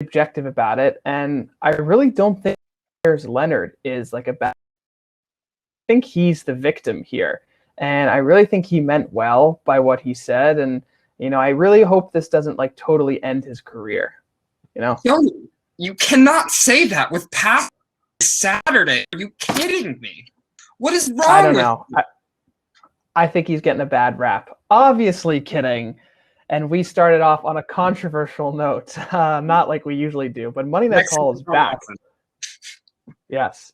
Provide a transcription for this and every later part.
objective about it, and I really don't think Leonard is like a bad. I think he's the victim here, and I really think he meant well by what he said, and I really hope this doesn't like totally end his career. Yo, you cannot say that with past Saturday. Are you kidding me? What is wrong? I don't know. I think he's getting a bad rap. Obviously kidding. And we started off on a controversial note, not like we usually do, but Money That Call is back. Yes.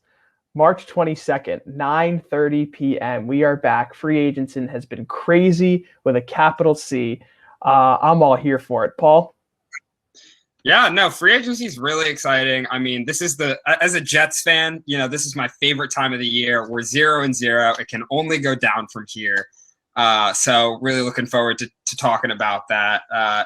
March 22nd, 9:30 p.m. We are back. Free agency has been crazy with a capital C. I'm all here for it. Paul? Yeah, no, free agency is really exciting. I mean, this is as a Jets fan, this is my favorite time of the year. We're 0-0. It can only go down from here. So really looking forward to talking about that.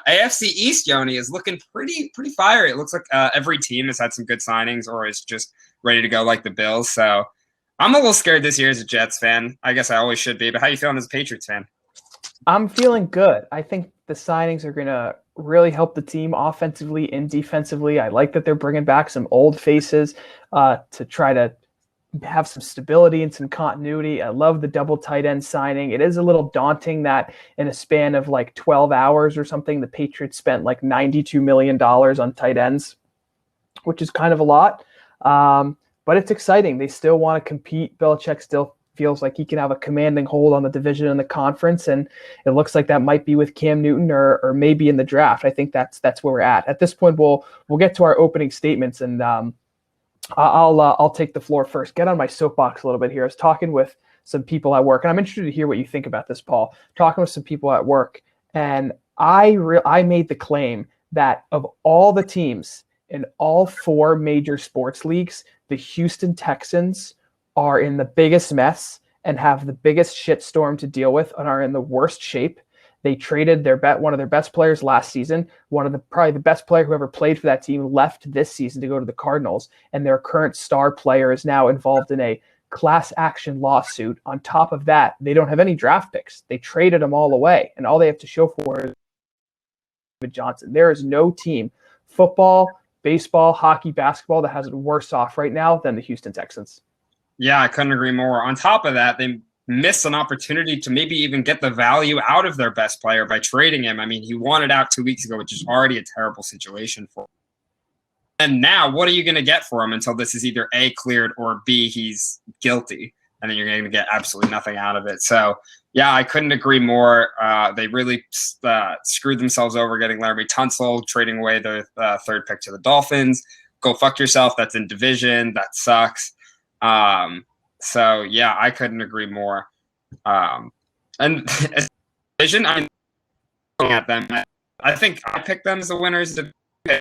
AFC East, Yoni, is looking pretty fiery. It looks like every team has had some good signings or is just ready to go like the Bills. So I'm a little scared this year as a Jets fan. I guess I always should be, but how are you feeling as a Patriots fan? I'm feeling good. I think the signings are going to really help the team offensively and defensively. I like that they're bringing back some old faces to try to have some stability and some continuity. I love the double tight end signing. It is a little daunting that in a span of like 12 hours or something, the Patriots spent like $92 million on tight ends, which is kind of a lot. But it's exciting. They still want to compete. Belichick still feels like he can have a commanding hold on the division and the conference, and it looks like that might be with Cam Newton or maybe in the draft. I think that's where we're at. At this point, we'll get to our opening statements, and I'll take the floor first. Get on my soapbox a little bit here. I was talking with some people at work, and I'm interested to hear what you think about this, Paul. Talking with some people at work, and I made the claim that of all the teams in all four major sports leagues, the Houston Texans are in the biggest mess and have the biggest shitstorm to deal with and are in the worst shape. They traded one of their best players last season. Probably the best player who ever played for that team left this season to go to the Cardinals, and their current star player is now involved in a class action lawsuit. On top of that, they don't have any draft picks. They traded them all away, and all they have to show for is David Johnson. There is no team, football, baseball, hockey, basketball, that has it worse off right now than the Houston Texans. Yeah, I couldn't agree more. On top of that, they missed an opportunity to maybe even get the value out of their best player by trading him. I mean, he wanted out 2 weeks ago, which is already a terrible situation for him. And now, what are you going to get for him until this is either A, cleared, or B, he's guilty? And then you're going to get absolutely nothing out of it. So, yeah, I couldn't agree more. They really screwed themselves over getting Larry Tunsil, trading away their third pick to the Dolphins. Go fuck yourself. That's in division. That sucks. So yeah, I couldn't agree more. And as division, I'm looking at them. I think I picked them as the winners. I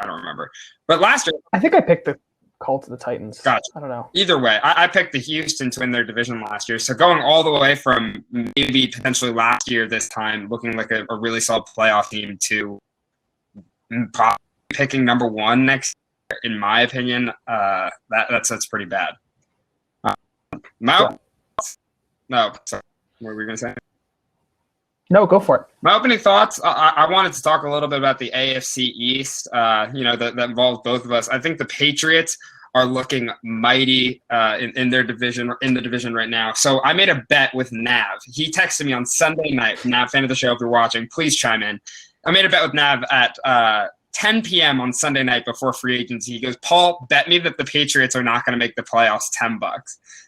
don't remember, but last year I think I picked the Colts of the Titans. Gotcha. I don't know. Either way, I picked the Houston to win their division last year. So going all the way from maybe potentially last year, this time looking like a really solid playoff team to probably picking number one next year. In my opinion, that's pretty bad. No, sorry. What were we going to say? No, go for it. My opening thoughts, I wanted to talk a little bit about the AFC East, that involves both of us. I think the Patriots are looking mighty in their division, in the division right now. So I made a bet with Nav. He texted me on Sunday night. Nav, fan of the show, if you're watching, please chime in. I made a bet with Nav at 10 p.m. on Sunday night before free agency. He goes, Paul, bet me that the Patriots are not going to make the playoffs, $10.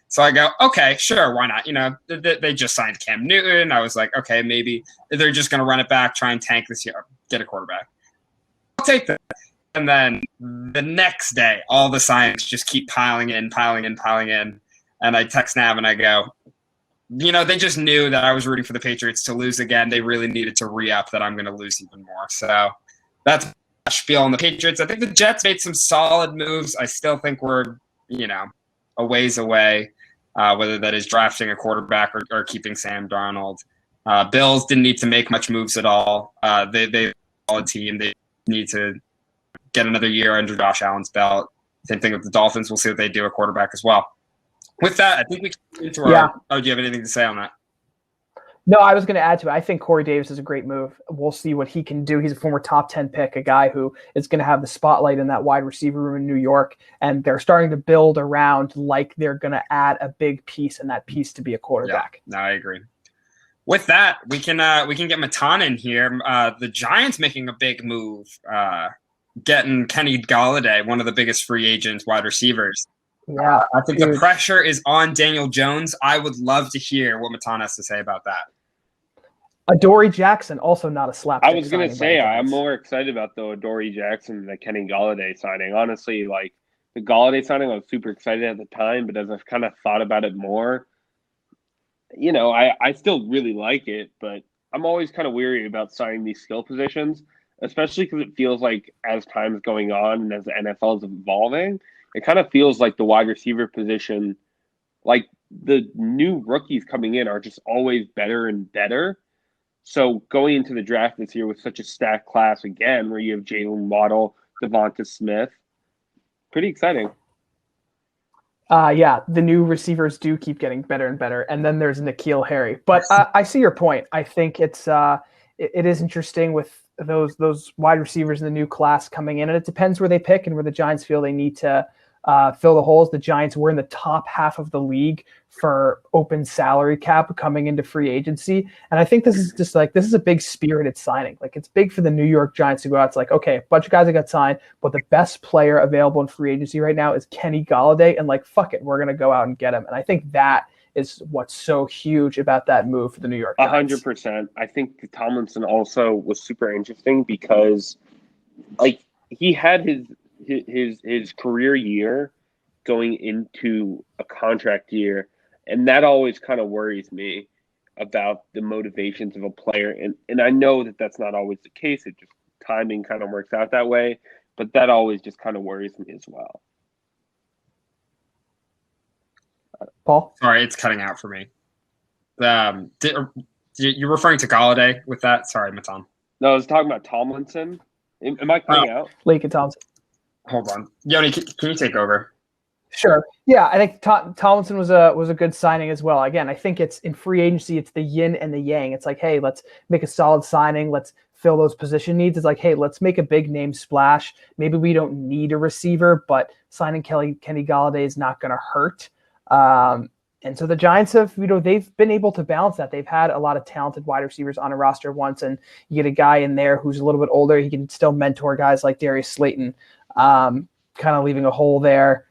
So I go, okay, sure, why not? They just signed Cam Newton. I was like, okay, maybe they're just going to run it back, try and tank this year, get a quarterback. I'll take that. And then the next day, all the signings just keep piling in. And I text Nav and I go, they just knew that I was rooting for the Patriots to lose again. They really needed to re-up that I'm going to lose even more. So that's spiel on the Patriots. I think the Jets made some solid moves. I still think we're, a ways away, whether that is drafting a quarterback or keeping Sam Darnold. Bills didn't need to make much moves at all. They're a solid team. They need to get another year under Josh Allen's belt. Same thing with the Dolphins. We'll see what they do at quarterback as well. With that, I think we can get into our – Oh, do you have anything to say on that? No, I was going to add to it. I think Corey Davis is a great move. We'll see what he can do. He's a former top 10 pick, a guy who is going to have the spotlight in that wide receiver room in New York. And they're starting to build around like they're going to add a big piece, and that piece to be a quarterback. Yeah, no, I agree. With that, we can get Matan in here. The Giants making a big move, getting Kenny Golladay, one of the biggest free agents wide receivers. Yeah, I think the pressure is on Daniel Jones. I would love to hear what Matan has to say about that. Adoree Jackson, also not a slapstick. I was going to say, I'm more excited about the Adoree Jackson than the Kenny Golladay signing. Honestly, like the Golladay signing, I was super excited at the time, but as I've kind of thought about it more, you know, I still really like it, but I'm always kind of weary about signing these skill positions, especially because it feels like as time's going on and as the NFL is evolving, it kind of feels like the wide receiver position, like the new rookies coming in are just always better and better. So going into the draft this year with such a stacked class again, where you have Jalen Waddle, Devonta Smith, pretty exciting. Yeah, the new receivers do keep getting better and better, and then there's N'Keal Harry. But I see your point. I think it is interesting with those wide receivers in the new class coming in, and it depends where they pick and where the Giants feel they need to fill the holes. The Giants were in the top half of the league for open salary cap coming into free agency. And I think this is a big spirited signing. Like, it's big for the New York Giants to go out. It's like, okay, a bunch of guys that got signed, but the best player available in free agency right now is Kenny Golladay. And like, fuck it, we're going to go out and get him. And I think that is what's so huge about that move for the New York Giants. 100%. I think Tomlinson also was super interesting because like he had his career year going into a contract year, and that always kind of worries me about the motivations of a player, and I know that that's not always the case. It just timing kind of works out that way, but that always just kind of worries me as well. Paul? Sorry, it's cutting out for me. You're referring to Golladay with that? Sorry, Matan. No, I was talking about Tomlinson. Am I cutting out? Laken Thompson. Hold on. Yoni, can you take over? Sure. Yeah, I think Tomlinson was a good signing as well. Again, I think it's in free agency, it's the yin and the yang. It's like, hey, let's make a solid signing. Let's fill those position needs. It's like, hey, let's make a big name splash. Maybe we don't need a receiver, but signing Kenny Golladay is not going to hurt. And so the Giants have, they've been able to balance that. They've had a lot of talented wide receivers on a roster once, and you get a guy in there who's a little bit older. He can still mentor guys like Darius Slayton, kind of leaving a hole there.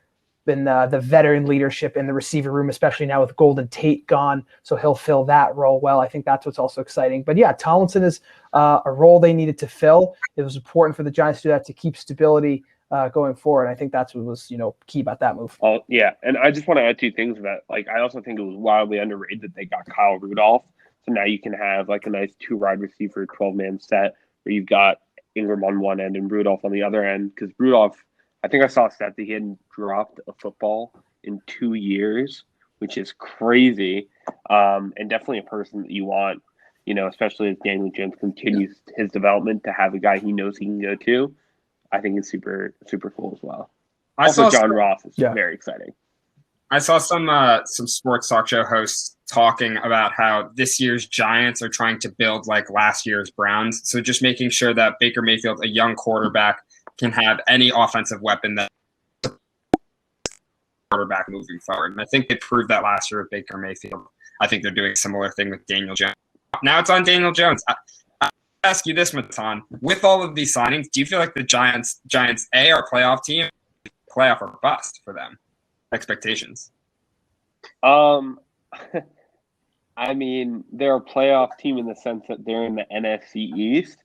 Been the veteran leadership in the receiver room, especially now with Golden Tate gone, so he'll fill that role well. I think that's what's also exciting. But yeah, Tomlinson is a role they needed to fill. It was important for the Giants to do that to keep stability going forward. I think that's what was key about that move. Oh yeah, and I just want to add two things about. Like, I also think it was wildly underrated that they got Kyle Rudolph. So now you can have like a nice 2 wide receiver 12-man set where you've got Ingram on one end and Rudolph on the other end. Because Rudolph, I think I saw a stat that he hadn't dropped a football in 2 years, which is crazy, and definitely a person that you want, especially as Daniel Jones continues his development, to have a guy he knows he can go to. I think it's super, super cool as well. Also, John Ross is very exciting. I saw some sports talk show hosts talking about how this year's Giants are trying to build like last year's Browns. So just making sure that Baker Mayfield, a young quarterback, can have any offensive weapon that quarterback moving forward. And I think they proved that last year with Baker Mayfield. I think they're doing a similar thing with Daniel Jones. Now it's on Daniel Jones. I ask you this, Matan. With all of these signings, do you feel like the Giants are a playoff team, playoff or bust for them? Expectations? I mean, they're a playoff team in the sense that they're in the NFC East.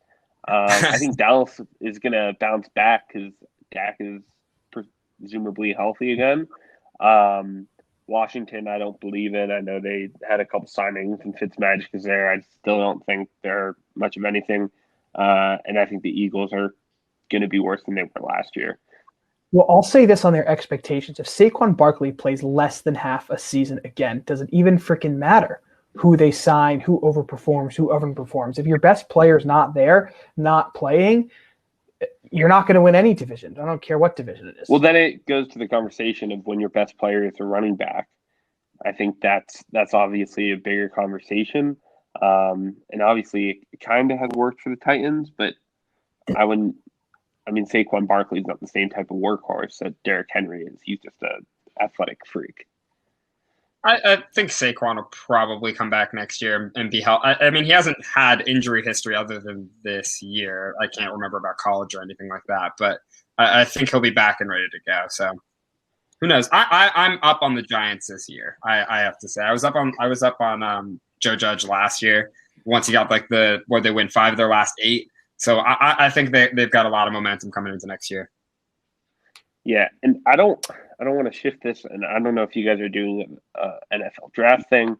I think Dallas is going to bounce back because Dak is presumably healthy again. Washington, I don't believe it. I know they had a couple signings and Fitzmagic is there. I still don't think they're much of anything. And I think the Eagles are going to be worse than they were last year. Well, I'll say this on their expectations. If Saquon Barkley plays less than half a season again, does it even freaking matter who they sign, who overperforms, who underperforms? If your best player is not there, not playing, you're not going to win any division. I don't care what division it is. Well, then it goes to the conversation of when your best player is a running back. I think that's obviously a bigger conversation. And obviously, it kind of has worked for the Titans, but I wouldn't. I mean, Saquon Barkley's not the same type of workhorse that Derrick Henry is. He's just an athletic freak. I think Saquon will probably come back next year and be healthy. I mean, he hasn't had injury history other than this year. I can't remember about college or anything like that, but I think he'll be back and ready to go. So who knows? I'm up on the Giants this year. I have to say I was up on Joe Judge last year. Once he got where they win 5 of their last 8. So I think they've got a lot of momentum coming into next year. Yeah, and I don't want to shift this, and I don't know if you guys are doing an NFL draft thing.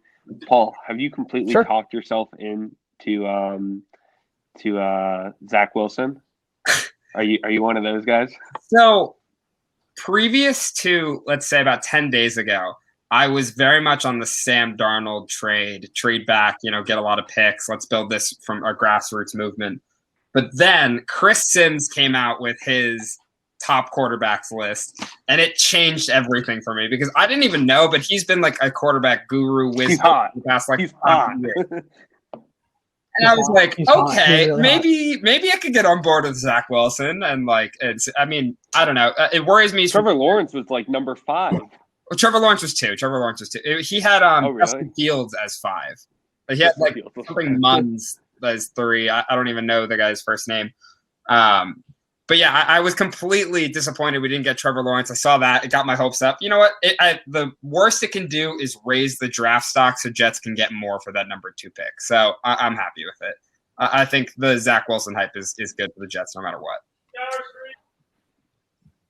Paul, have you completely talked yourself into Zach Wilson? Are you one of those guys? So previous to, let's say, about 10 days ago, I was very much on the Sam Darnold trade back, get a lot of picks. Let's build this from a grassroots movement. But then Chris Sims came out with his top quarterbacks list, and it changed everything for me because I didn't even know, but he's been like a quarterback guru wizard for the past like 5 years. And I was like, okay, maybe I could get on board with Zach Wilson, and I don't know. It worries me. Trevor Lawrence was like number 5. Well, Trevor Lawrence was 2. He had Justin Fields as 5. But he had like something Munns as 3. I don't even know the guy's first name. But yeah, I was completely disappointed we didn't get Trevor Lawrence. I saw that. It got my hopes up. You know what? The worst it can do is raise the draft stock so Jets can get more for that number 2 pick. So I'm happy with it. I think the Zach Wilson hype is good for the Jets no matter what.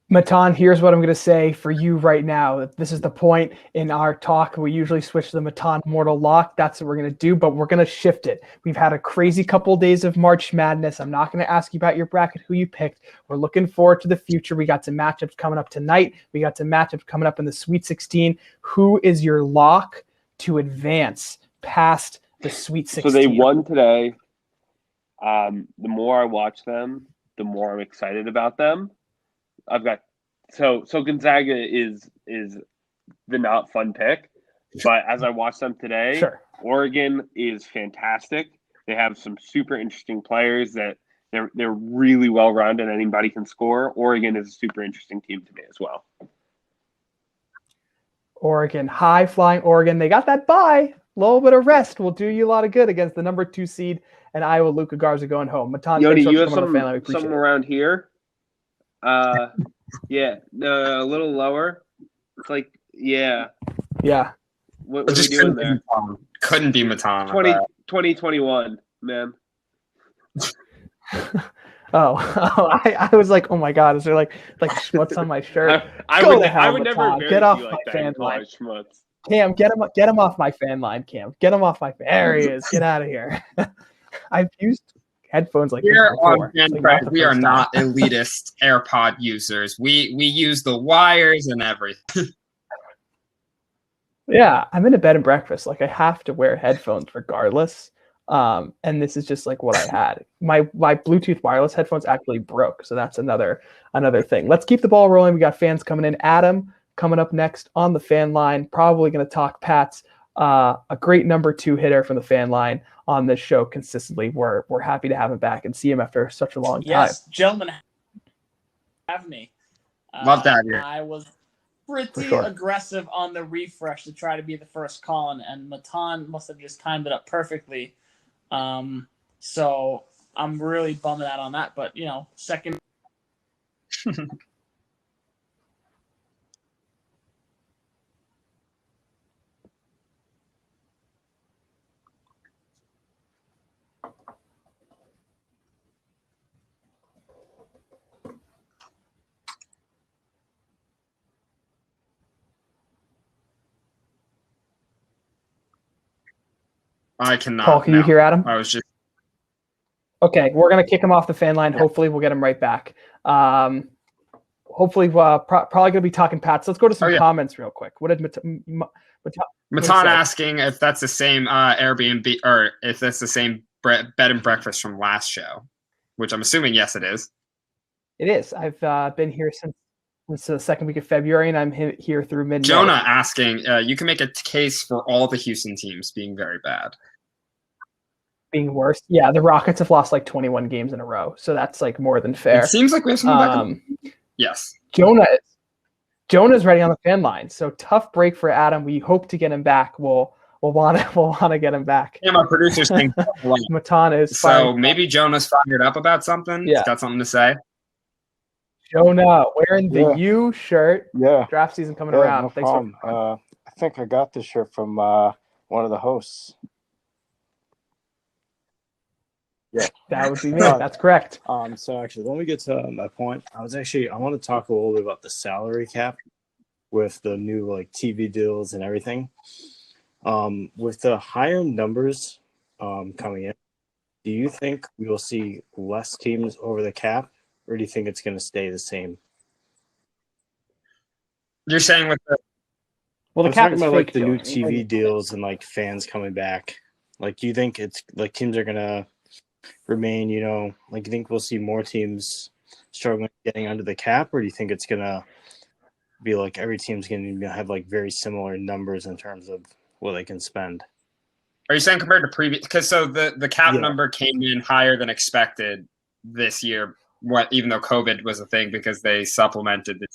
Matan, here's what I'm going to say for you right now. This is the point in our talk. We usually switch to the Matan Mortal Lock. That's what we're going to do, but we're going to shift it. We've had a crazy couple days of March Madness. I'm not going to ask you about your bracket, who you picked. We're looking forward to the future. We got some matchups coming up tonight. We got some matchups coming up in the Sweet 16. Who is your lock to advance past the Sweet 16? So they won today. The more I watch them, the more I'm excited about them. I've got so Gonzaga is the not fun pick, but as I watch them today, Oregon is fantastic. They have some super interesting players that they're really well rounded. Anybody can score. Oregon is a super interesting team to me as well. Oregon, high flying Oregon. They got that bye. A little bit of rest will do you a lot of good against the number 2 seed and Iowa Luka Garza going home. Matan, Yodi, you have something around here. Yeah, a little lower. It's like, yeah. What are we doing there? Couldn't be Matan. 2021, man. I was like, oh my God, is there like schmutz on my shirt? I would never get off you my like fan line. Schmutz. Cam, get him off my fan line, Cam. Get him off my fan. There he is. Get out of here. I've used headphones like this before. We are not elitist AirPod users. We use the wires and everything. Yeah, I'm in a bed and breakfast. Like I have to wear headphones regardless. And this is just like what I had. My Bluetooth wireless headphones actually broke, so that's another thing. Let's keep the ball rolling. We got fans coming in. Adam coming up next on the fan line. Probably going to talk Pats. A great number 2 hitter from the fan line on this show consistently. We're happy to have him back and see him after such a long time. Yes, gentlemen, have me. Love that here. I was pretty aggressive on the refresh to try to be the first call, and Matan must have just timed it up perfectly. So I'm really bumming out on that. But second. I cannot. Paul, can you hear Adam? I was just. Okay, we're going to kick him off the fan line. Hopefully we'll get him right back. Hopefully probably going to be talking Pats. Let's go to some comments real quick. What did Matan asking if that's the same Airbnb or if that's the same bed and breakfast from last show, which I'm assuming yes it is. It is. I've been here since the second week of February, and I'm here through mid-May. Jonah asking, you can make a case for all the Houston teams being very bad. being worse. Yeah, the Rockets have lost like 21 games in a row, so that's like more than fair. It seems like we have some Yes. Jonah's ready on the fan line, so tough break for Adam. We hope to get him back. We'll want to get him back. Yeah, my producer's saying Matan is so maybe Jonah's fired up about something. Yeah. He's got something to say. Jonah wearing the U shirt. Yeah. Draft season coming around. No Thanks problem. I think I got this shirt from one of the hosts. Yeah, that would be me. That's correct. So actually, let me get to my point. I want to talk a little bit about the salary cap with the new like TV deals and everything. With the higher numbers coming in, do you think we will see less teams over the cap, or do you think it's going to stay the same? You're saying with the cap is about fake, like the new TV deals and like fans coming back. Like, do you think it's like teams are gonna remain? Like, you think we'll see more teams struggling getting under the cap, or do you think it's gonna be like every team's gonna have like very similar numbers in terms of what they can spend? Are you saying compared to previous? Because so the cap number came in higher than expected this year. Even though COVID was a thing because they supplemented the.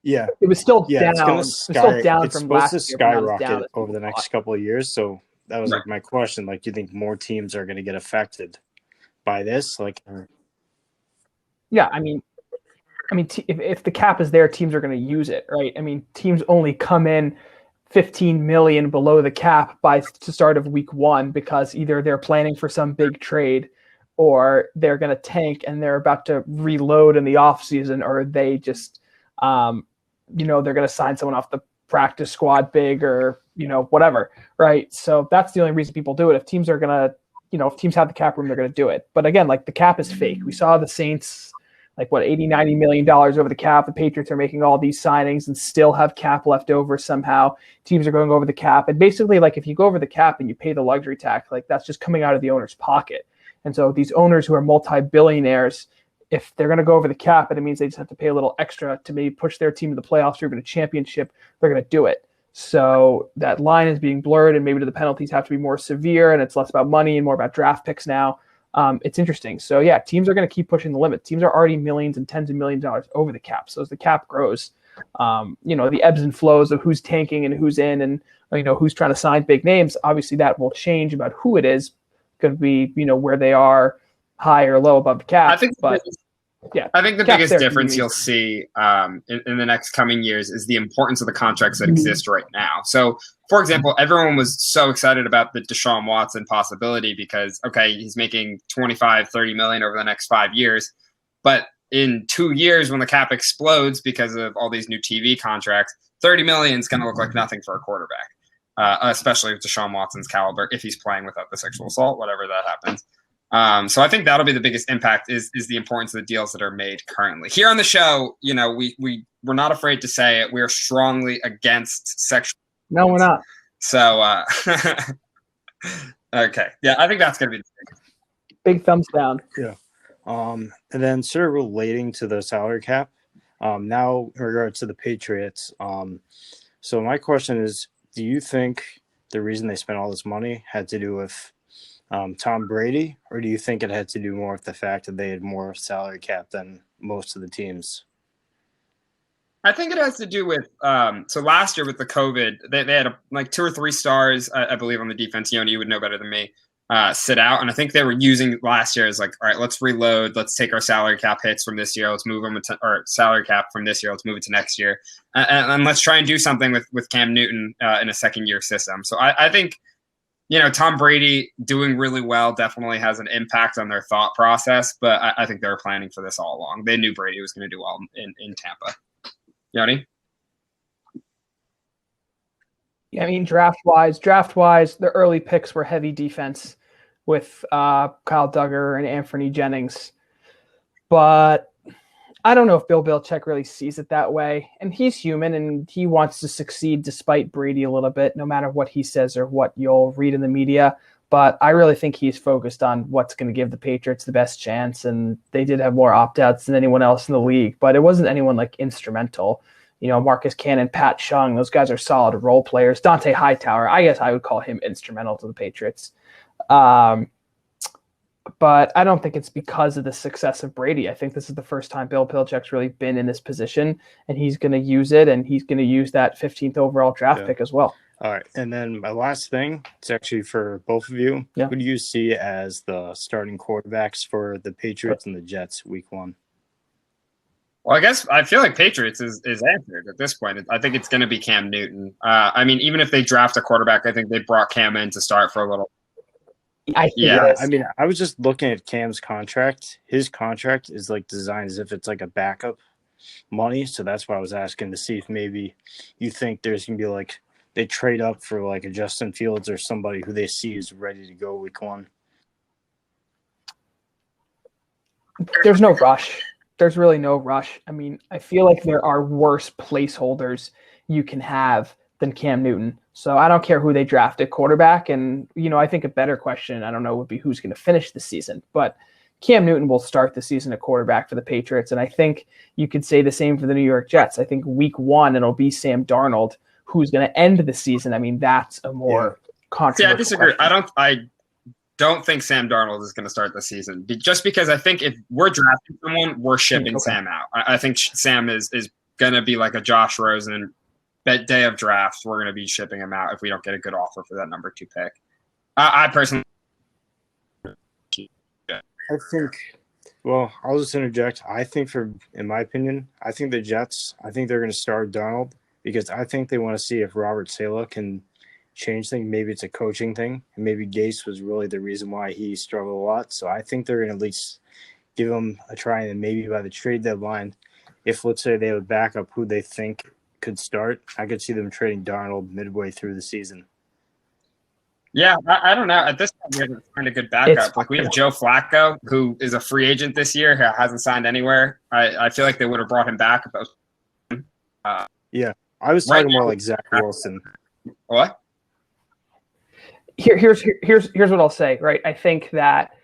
Yeah, it was still down. It's still down it's from supposed last to year, skyrocket over the next couple of years. So that was like my question. Like, do you think more teams are going to get affected by this? Like, yeah, I mean, if the cap is there, teams are going to use it, right? I mean, teams only come in 15 million below the cap by the start of week 1 because either they're planning for some big trade or they're going to tank and they're about to reload in the offseason, or they just they're going to sign someone off the practice squad big or, whatever. Right. So that's the only reason people do it. If teams are going to, if teams have the cap room, they're going to do it. But again, like the cap is fake. We saw the Saints, like $80-90 million over the cap. The Patriots are making all these signings and still have cap left over somehow. Teams are going over the cap. And basically, like if you go over the cap and you pay the luxury tax, like that's just coming out of the owner's pocket. And so these owners who are multi-billionaires, if they're going to go over the cap and it means they just have to pay a little extra to maybe push their team to the playoffs or even a championship, they're going to do it. So that line is being blurred, and maybe the penalties have to be more severe, and it's less about money and more about draft picks now. It's interesting. So yeah, teams are going to keep pushing the limit. Teams are already millions and tens of millions of dollars over the cap. So as the cap grows, the ebbs and flows of who's tanking and who's in and, who's trying to sign big names, obviously that will change about who it is. Could be, where they are high or low above the cap. I think the biggest difference you'll see in the next coming years is the importance of the contracts that exist right now. So, for example, everyone was so excited about the Deshaun Watson possibility because, okay, he's making 25-30 million over the next 5 years. But in 2 years, when the cap explodes because of all these new TV contracts, 30 million is going to look like nothing for a quarterback, especially with Deshaun Watson's caliber, if he's playing without the sexual assault, whatever that happens. So I think that'll be the biggest impact is the importance of the deals that are made currently. Here on the show, we're not afraid to say it. We're strongly against sexual. No, we're not. So, okay. Yeah, I think that's going to be the biggest. Big thumbs down. Yeah. And then sort of relating to the salary cap, now in regards to the Patriots. So my question is, do you think the reason they spent all this money had to do with Tom Brady, or do you think it had to do more with the fact that they had more salary cap than most of the teams? I think it has to do with so last year with the COVID, they had like 2 or 3 stars, I believe, on the defense. You would know better than me, sit out. And I think they were using last year as like, all right, let's reload. Let's take our salary cap hits from this year. Let's move them to our salary cap from this year. Let's move it to next year. And let's try and do something with Cam Newton in a second-year system. So I think – Tom Brady doing really well definitely has an impact on their thought process, but I think they were planning for this all along. They knew Brady was going to do well in Tampa. Yanni? Yeah, I mean, draft-wise, the early picks were heavy defense with Kyle Duggar and Anthony Jennings. But I don't know if Bill Belichick really sees it that way. And he's human, and he wants to succeed despite Brady a little bit, no matter what he says or what you'll read in the media. But I really think he's focused on what's going to give the Patriots the best chance. And they did have more opt-outs than anyone else in the league, but it wasn't anyone like instrumental. Marcus Cannon, Pat Chung, those guys are solid role players. Dante Hightower, I guess I would call him instrumental to the Patriots. but I don't think it's because of the success of Brady. I think this is the first time Bill Belichick's really been in this position, and he's going to use it, and he's going to use that 15th overall draft pick as well. All right, and then my last thing, it's actually for both of you. Yeah. Who do you see as the starting quarterbacks for the Patriots and the Jets week 1? Well, I feel like Patriots is answered at this point. I think it's going to be Cam Newton. I mean, even if they draft a quarterback, I think they brought Cam in to start for a little. I mean, I was just looking at Cam's contract. His contract is like designed as if it's like a backup money. So that's why I was asking to see if maybe you think there's going to be like they trade up for like a Justin Fields or somebody who they see is ready to go week 1. There's no rush. There's really no rush. I mean, I feel like there are worse placeholders you can have than Cam Newton. So I don't care who they draft at quarterback. And, I think a better question, I don't know, would be who's going to finish the season. But Cam Newton will start the season at quarterback for the Patriots. And I think you could say the same for the New York Jets. I think week 1, it'll be Sam Darnold who's going to end the season. I mean, that's a more controversial I disagree. question. I don't think Sam Darnold is going to stay the season, just because I think if we're drafting someone, we're shipping Sam out. I think Sam is going to be like a Josh Rosen. That day of draft, we're going to be shipping him out if we don't get a good offer for that number 2 pick. I personally, I think. Well, I'll just interject. I think, in my opinion, I think the Jets. I think they're going to start Darnold because I think they want to see if Robert Saleh can change things. Maybe it's a coaching thing, and maybe Gase was really the reason why he struggled a lot. So I think they're going to at least give him a try, and maybe by the trade deadline, if let's say they have a backup who they think could start, I could see them trading Darnold midway through the season. Yeah, I don't know. At this point, we haven't found a good backup. Like we have Joe Flacco, who is a free agent this year, who hasn't signed anywhere. I feel like they would have brought him back. Yeah, I was talking more like Zach Wilson. What? Here's what I'll say. Right, I think that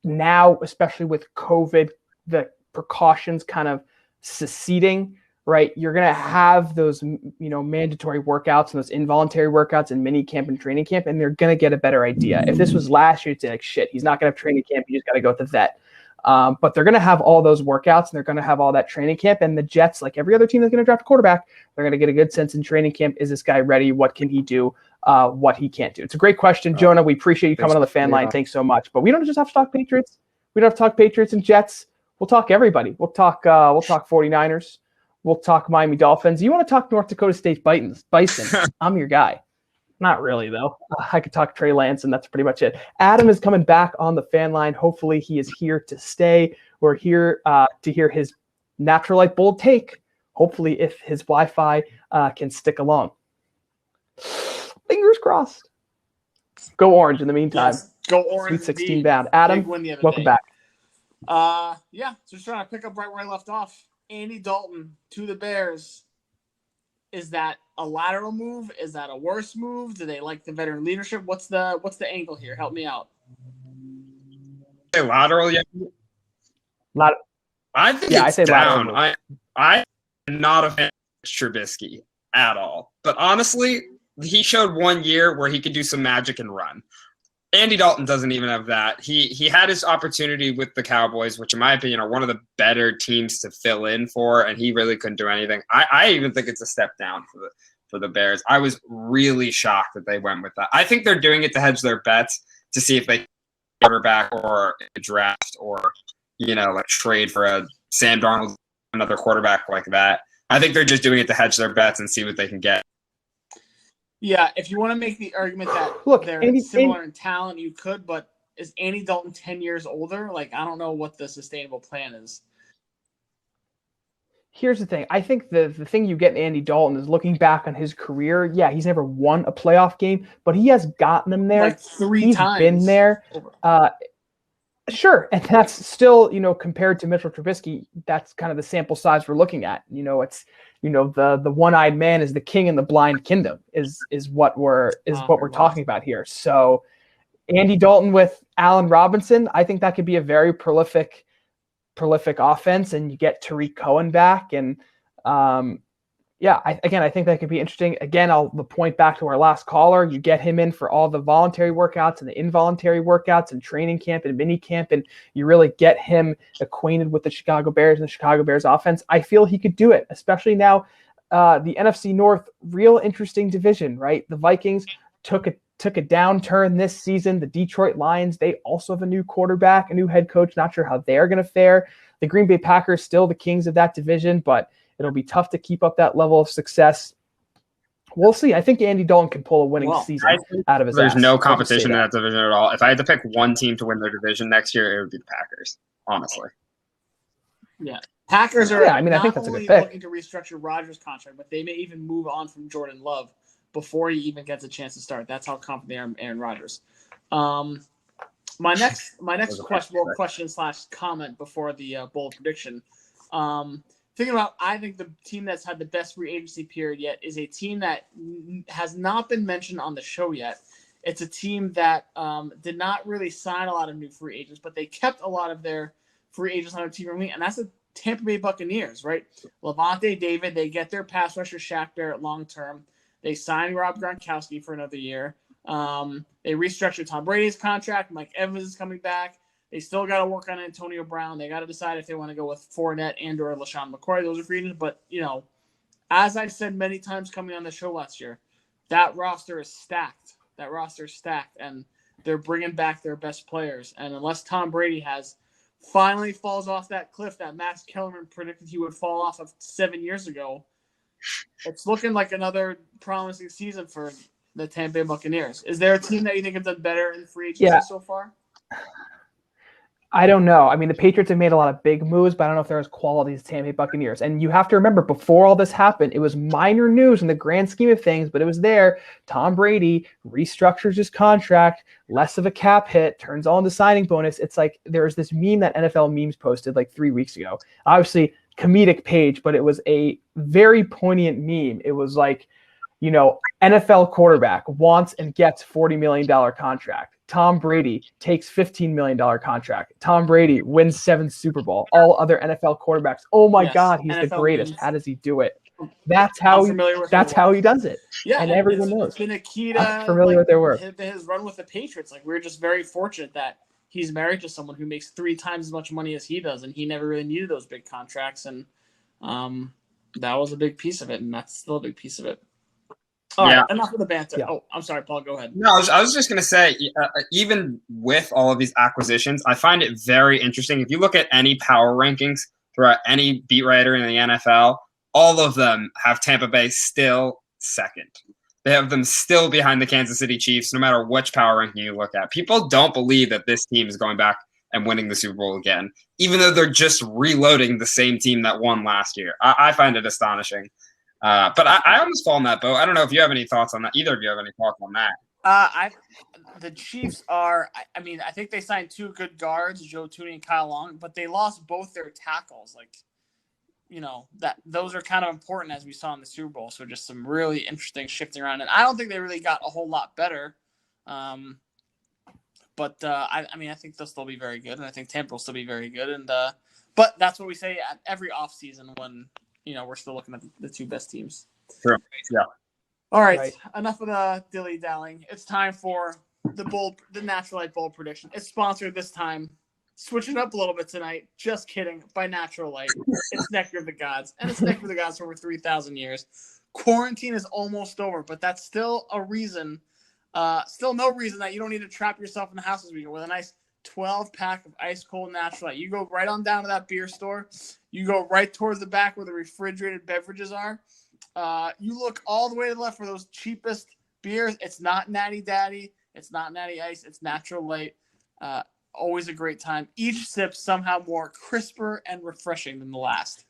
now, especially with COVID, the precautions kind of seceding. Right, you're going to have those, mandatory workouts and those involuntary workouts in mini camp and training camp, and they're going to get a better idea. If this was last year, it's like, shit, he's not going to have training camp. You just got to go with the vet. But they're going to have all those workouts, and they're going to have all that training camp. And the Jets, like every other team that's going to draft a quarterback, they're going to get a good sense in training camp. Is this guy ready? What can he do? What he can't do? It's a great question, Jonah. We appreciate you coming on the fan line. Thanks so much. But we don't just have to talk Patriots. We don't have to talk Patriots and Jets. We'll talk everybody. We'll talk 49ers. We'll talk Miami Dolphins. You want to talk North Dakota State Bison? I'm your guy. Not really, though. I could talk Trey Lance, and that's pretty much it. Adam is coming back on the fan line. Hopefully, he is here to stay. We're here to hear his natural light bold take. Hopefully, if his Wi-Fi can stick along. Fingers crossed. Go Orange in the meantime. Yes, go Orange. Sweet 16 bound. Adam, welcome back. Just trying to pick up right where I left off. Andy Dalton to the Bears. Is that a lateral move? Is that a worse move? Do they like the veteran leadership? What's the angle here? Help me out. Lateral yet? I think I it's say down. lateral. I'm not a fan of Trubisky at all. But honestly, he showed 1 year where he could do some magic and run. Andy Dalton doesn't even have that. He had his opportunity with the Cowboys, which in my opinion are one of the better teams to fill in for, and he really couldn't do anything. I even think it's a step down for the Bears. I was really shocked that they went with that. I think they're doing it to hedge their bets to see if they can quarterback or a draft or like trade for a Sam Darnold, another quarterback like that. I think they're just doing it to hedge their bets and see what they can get. Yeah, if you want to make the argument that they're similar in talent, you could, but is Andy Dalton 10 years older? Like, I don't know what the sustainable plan is. Here's the thing. I think the thing you get in Andy Dalton is looking back on his career. Yeah, he's never won a playoff game, but he has gotten them there. Like three times. He's been there. Sure, and that's still, compared to Mitchell Trubisky, that's kind of the sample size we're looking at. It's, the one-eyed man is the king in the blind kingdom is what we're talking about here. So, Andy Dalton with Allen Robinson, I think that could be a very prolific offense, and you get Tariq Cohen back, and Yeah, I think that could be interesting. Again, I'll point back to our last caller. You get him in for all the voluntary workouts and the involuntary workouts and training camp and mini camp, and you really get him acquainted with the Chicago Bears and the Chicago Bears offense. I feel he could do it, especially now. The NFC North, real interesting division, right? The Vikings took a downturn this season. The Detroit Lions, they also have a new quarterback, a new head coach. Not sure how they're going to fare. The Green Bay Packers, still the kings of that division, but it'll be tough to keep up that level of success. We'll see. I think Andy Dalton can pull a winning season out of his There's ass. no competition in that division at all. If I had to pick one team to win their division next year, it would be the Packers, honestly. Yeah. Packers are I think that's a good pick. Looking to restructure Rodgers' contract, but they may even move on from Jordan Love before he even gets a chance to start. That's how confident they are in Aaron Rodgers. My next question/comment before the bold prediction. Thinking about, I think the team that's had the best free agency period yet is a team that has not been mentioned on the show yet. It's a team that did not really sign a lot of new free agents, but they kept a lot of their free agents on their team, and that's the Tampa Bay Buccaneers, right? Levante David, they get their pass rusher Shaq Barrett long term. They signed Rob Gronkowski for another year. They restructured Tom Brady's contract. Mike Evans is coming back. They still got to work on Antonio Brown. They got to decide if they want to go with Fournette and or LaShawn McCoy. Those are free agents. But, as I've said many times coming on the show last year, that roster is stacked. And they're bringing back their best players. And unless Tom Brady finally falls off that cliff that Max Kellerman predicted he would fall off of 7 years ago, it's looking like another promising season for the Tampa Bay Buccaneers. Is there a team that you think have done better in free agency so far? I don't know. I mean, the Patriots have made a lot of big moves, but I don't know if they're as quality as Tampa Bay Buccaneers. And you have to remember, before all this happened, it was minor news in the grand scheme of things, but it was there. Tom Brady restructures his contract, less of a cap hit, turns on the signing bonus. It's like there's this meme that NFL Memes posted like 3 weeks ago. Obviously, comedic page, but it was a very poignant meme. It was like, NFL quarterback wants and gets $40 million contract. Tom Brady takes $15 million contract. Tom Brady wins 7 Super Bowl. All other NFL quarterbacks, oh my God, he's NFL the greatest. Memes. How does he do it? That's how he does it. Yeah, and everyone knows. It's been a key to familiar with their work. His run with the Patriots. Like, we're just very fortunate that he's married to someone who makes 3 times as much money as he does, and he never really needed those big contracts. And that was a big piece of it, and that's still a big piece of it. All right, enough of the banter. Yeah. Oh, I'm sorry, Paul. Go ahead. No, I was just going to say, even with all of these acquisitions, I find it very interesting. If you look at any power rankings throughout any beat writer in the NFL, all of them have Tampa Bay still second. They have them still behind the Kansas City Chiefs, no matter which power ranking you look at. People don't believe that this team is going back and winning the Super Bowl again, even though they're just reloading the same team that won last year. I find it astonishing. But I almost fall in that boat. I don't know if you have any thoughts on that. Either of you have any thoughts on that? The Chiefs are. I think they signed 2 good guards, Joe Thuney and Kyle Long, but they lost both their tackles. That those are kind of important, as we saw in the Super Bowl. So just some really interesting shifting around, and I don't think they really got a whole lot better. But I think they'll still be very good, and I think Tampa will still be very good. And but that's what we say at every offseason when. We're still looking at the 2 best teams. Sure. Yeah. All right. Enough of the dilly-dallying. It's time for the Natural Light Bold Prediction. It's sponsored this time. Switching up a little bit tonight. Just kidding. By Natural Light. It's Nectar of the Gods. And it's Nectar of the Gods for over 3,000 years. Quarantine is almost over, but that's still a reason. Still no reason that you don't need to trap yourself in the house this weekend with a nice 12-pack of ice cold Natural Light. You go right on down to that beer store. You go right towards the back where the refrigerated beverages are. You look all the way to the left for those cheapest beers. It's not Natty Daddy. It's not Natty Ice. It's Natural Light. Always a great time. Each sip somehow more crisper and refreshing than the last.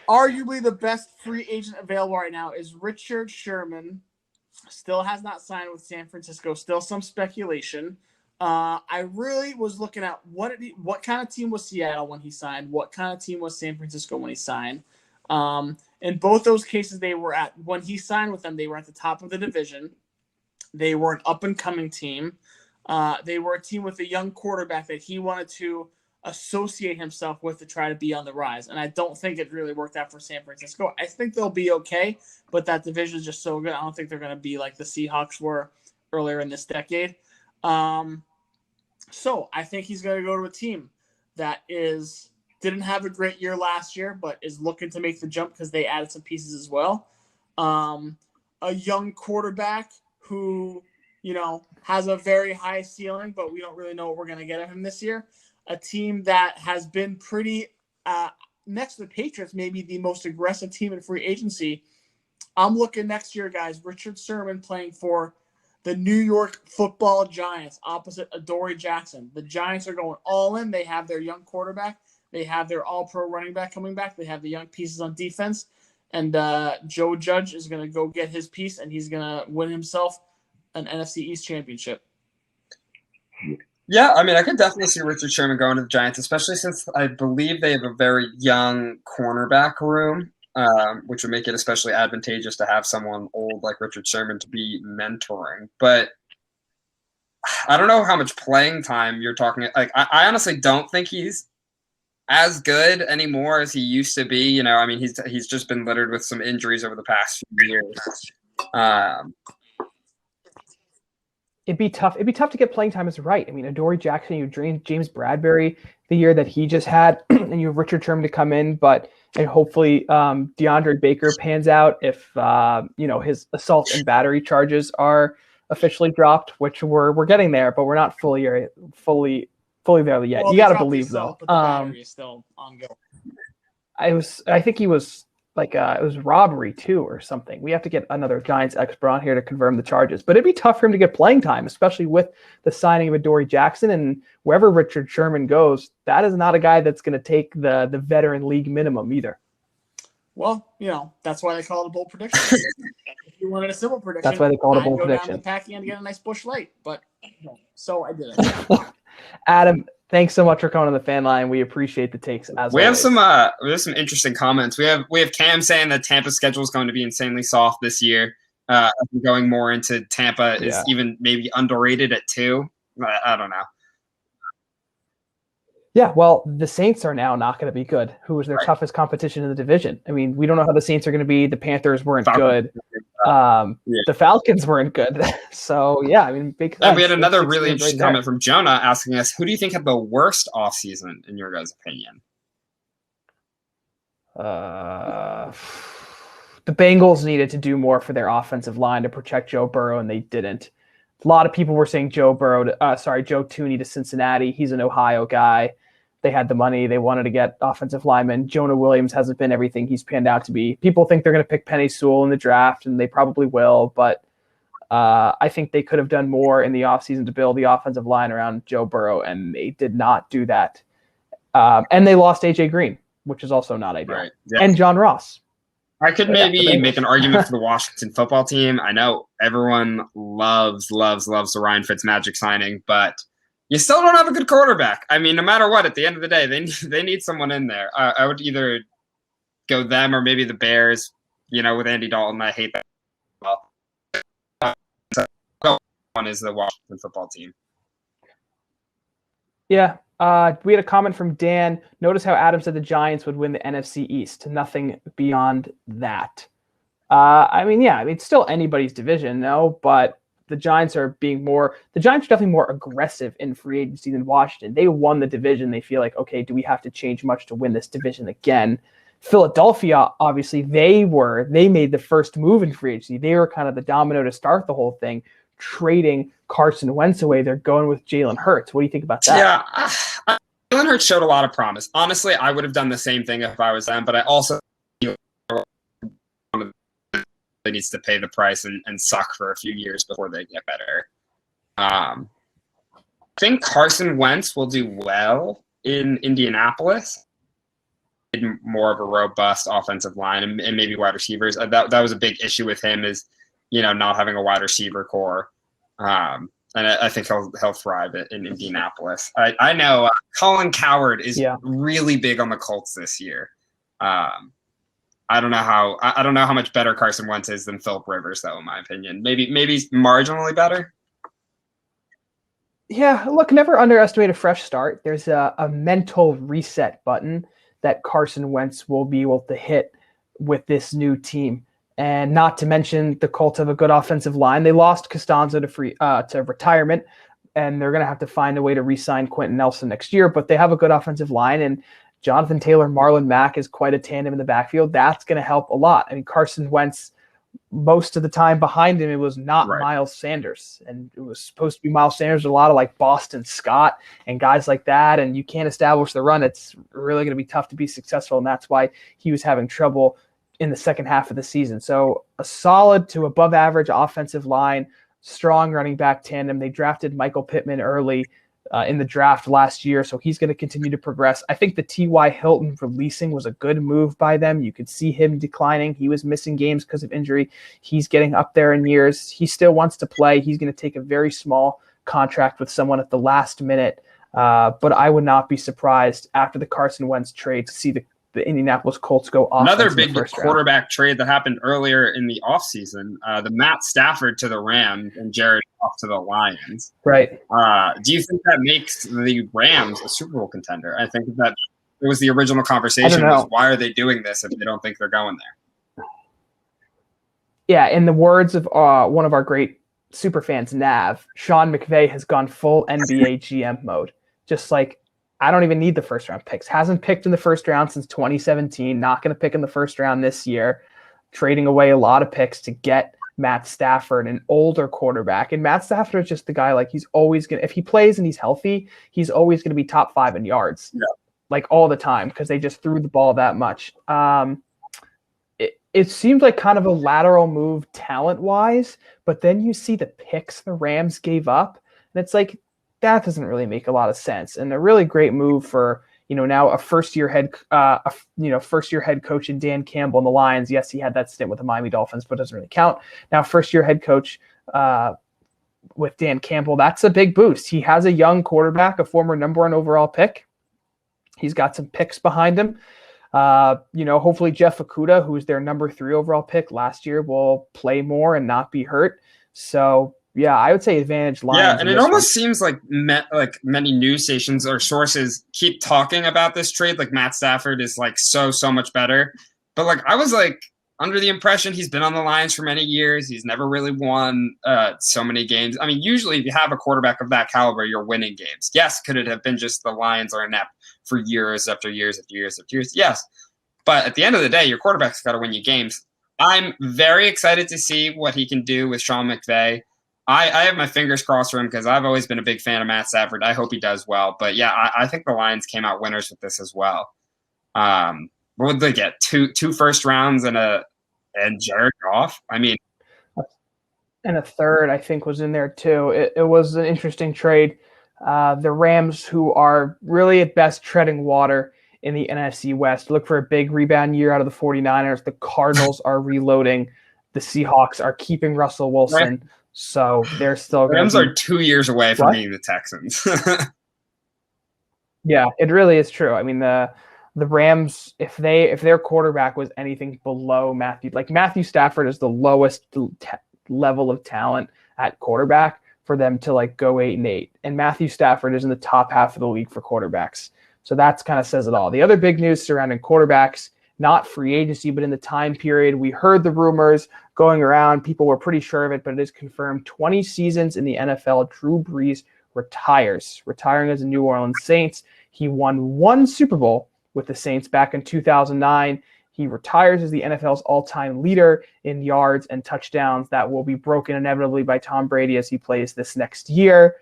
Arguably the best free agent available right now is Richard Sherman. Still has not signed with San Francisco. Still some speculation. I really was looking at what kind of team was Seattle when he signed, what kind of team was San Francisco when he signed. In both those cases, when he signed with them, they were at the top of the division. They were an up-and-coming team. They were a team with a young quarterback that he wanted to associate himself with to try to be on the rise. And I don't think it really worked out for San Francisco. I think they'll be okay, but that division is just so good. I don't think they're going to be like the Seahawks were earlier in this decade. So I think he's going to go to a team that didn't have a great year last year, but is looking to make the jump because they added some pieces as well. A young quarterback who, has a very high ceiling, but we don't really know what we're going to get of him this year. A team that has been pretty, next to the Patriots, maybe the most aggressive team in free agency. I'm looking next year, guys. Richard Sherman playing for the New York Football Giants opposite Adoree Jackson. The Giants are going all in. They have their young quarterback. They have their all-pro running back coming back. They have the young pieces on defense. And Joe Judge is going to go get his piece, and he's going to win himself an NFC East championship. Yeah, I mean, I could definitely see Richard Sherman going to the Giants, especially since I believe they have a very young cornerback room, which would make it especially advantageous to have someone old like Richard Sherman to be mentoring. But I don't know how much playing time you're talking. Like, I honestly don't think he's as good anymore as he used to be. I mean, he's just been littered with some injuries over the past few years. It'd be tough. It'd be tough to get playing time as right. I mean, Adoree Jackson, you drained James Bradbury the year that he just had, and you have Richard Sherman to come in, and hopefully DeAndre Baker pans out if his assault and battery charges are officially dropped, which we're getting there, but we're not fully there yet. Well, you got to believe though. But the battery is still ongoing. I think he was it was robbery too or something. We have to get another Giants expert on here to confirm the charges. But it'd be tough for him to get playing time, especially with the signing of Adoree Jackson. And wherever Richard Sherman goes, that is not a guy that's going to take the veteran league minimum either. Well, that's why they call it a bold prediction. If you wanted a simple prediction, that's why they call it a bold I'd go prediction. down to Packy and get a nice Busch Light, but so I did it. Adam, thanks so much for coming on the fan line. We appreciate the takes as we always. We have some interesting comments. We have Cam saying that Tampa's schedule is going to be insanely soft this year. Going more into Tampa is even maybe underrated at 2. I don't know. Yeah, well, the Saints are now not going to be good. Who was their toughest competition in the division? I mean, we don't know how the Saints are going to be. The Panthers weren't good. The Falcons weren't good. So, yeah, I mean, big. And we had another really interesting comment from Jonah asking us, who do you think had the worst offseason, in your guys' opinion? The Bengals needed to do more for their offensive line to protect Joe Burrow, and they didn't. A lot of people were saying Joe Tooney to Cincinnati. He's an Ohio guy. They had the money. They wanted to get offensive linemen. Jonah Williams hasn't been everything he's panned out to be. People think they're going to pick Penei Sewell in the draft, and they probably will. But I think they could have done more in the offseason to build the offensive line around Joe Burrow, and they did not do that. And they lost A.J. Green, which is also not ideal. Right. Yeah. And John Ross. I could maybe make an argument for the Washington football team. I know everyone loves the Ryan Fitzmagic signing, but you still don't have a good quarterback. I mean, no matter what, at the end of the day, they need someone in there. I would either go them or maybe the Bears, with Andy Dalton. I hate that. Well, so one is the Washington football team. Yeah. We had a comment from Dan. Notice how Adam said the Giants would win the NFC East. Nothing beyond that. It's still anybody's division, no, but the Giants are definitely more aggressive in free agency than Washington. They won the division. They feel like, okay, do we have to change much to win this division again? Philadelphia, obviously, they made the first move in free agency. They were kind of the domino to start the whole thing, trading Carson Wentz away. They're going with Jalen Hurts. What do you think about that? Yeah, Jalen Hurts showed a lot of promise. Honestly, I would have done the same thing if I was them, but I also needs to pay the price and suck for a few years before they get better. I think Carson Wentz will do well in Indianapolis. More of a robust offensive line and maybe wide receivers. That was a big issue with him is, not having a wide receiver core. And I think he'll thrive in Indianapolis. I know Colin Cowherd is really big on the Colts this year. I don't know how much better Carson Wentz is than Philip Rivers, though, in my opinion. Maybe marginally better. Yeah, look, never underestimate a fresh start. There's a mental reset button that Carson Wentz will be able to hit with this new team. And not to mention the Colts have a good offensive line. They lost Costanzo to retirement, and they're going to have to find a way to re-sign Quentin Nelson next year. But they have a good offensive line, and Jonathan Taylor, Marlon Mack is quite a tandem in the backfield. That's going to help a lot. I mean, Carson Wentz, most of the time behind him, it was not Right. Miles Sanders. And it was supposed to be Miles Sanders, a lot of like Boston Scott and guys like that. And you can't establish the run. It's really going to be tough to be successful. And that's why he was having trouble in the second half of the season. So a solid to above average offensive line, strong running back tandem. They drafted Michael Pittman early in the draft last year, so he's going to continue to progress. I think the T.Y. Hilton releasing was a good move by them. You could see him declining. He was missing games because of injury. He's getting up there in years. He still wants to play. He's going to take a very small contract with someone at the last minute, but I would not be surprised after the Carson Wentz trade to see the Indianapolis Colts go off. Another big quarterback trade that happened earlier in the offseason, the Matt Stafford to the Rams and Jared Goff to the Lions. Right. Do you think that makes the Rams a Super Bowl contender? I think that it was the original conversation was, why are they doing this if they don't think they're going there? Yeah, in the words of one of our great super fans, Nav, Sean McVay has gone full NBA GM mode. Just like, I don't even need the first round picks. Hasn't picked in the first round since 2017. Not going to pick in the first round this year. Trading away a lot of picks to get Matt Stafford, an older quarterback. And Matt Stafford is just the guy, like, he's always going to, if he plays and he's healthy, he's always going to be top 5 in yards. Yeah. Like all the time, because they just threw the ball that much. It seems like kind of a lateral move talent-wise, but then you see the picks the Rams gave up, and it's like, that doesn't really make a lot of sense. And a really great move for, now a first-year head coach in Dan Campbell in the Lions. Yes, he had that stint with the Miami Dolphins, but it doesn't really count. Now, first-year head coach with Dan Campbell, that's a big boost. He has a young quarterback, a former number 1 overall pick. He's got some picks behind him. Hopefully Jeff Okudah, who's their number 3 overall pick last year, will play more and not be hurt. So, yeah, I would say advantage Lions. Yeah, and it almost seems like many news stations or sources keep talking about this trade. Like Matt Stafford is like so much better. But like I was like under the impression he's been on the Lions for many years. He's never really won so many games. I mean, usually if you have a quarterback of that caliber, you're winning games. Yes, could it have been just the Lions are inept for years after years after years after years? Yes. But at the end of the day, your quarterback's got to win you games. I'm very excited to see what he can do with Sean McVay. I have my fingers crossed for him because I've always been a big fan of Matt Stafford. I hope he does well. But, yeah, I think the Lions came out winners with this as well. What would they get? Two first rounds and Jared Goff? I mean. And a third, I think, was in there too. It was an interesting trade. The Rams, who are really at best treading water in the NFC West, look for a big rebound year out of the 49ers. The Cardinals are reloading. The Seahawks are keeping Russell Wilson. Right. So they're still going Rams are 2 years away from being the Texans. Yeah, it really is true. I mean, the Rams, if their quarterback was anything below Matthew Stafford is the lowest level of talent at quarterback for them to like go 8-8. And Matthew Stafford is in the top half of the league for quarterbacks. So that's kind of says it all. The other big news surrounding quarterbacks, not free agency, but in the time period, we heard the rumors going around. People were pretty sure of it, but it is confirmed. 20 seasons in the NFL, Drew Brees retiring as a New Orleans Saints. He won 1 Super Bowl with the Saints back in 2009. He retires as the NFL's all-time leader in yards and touchdowns. That will be broken inevitably by Tom Brady as he plays this next year.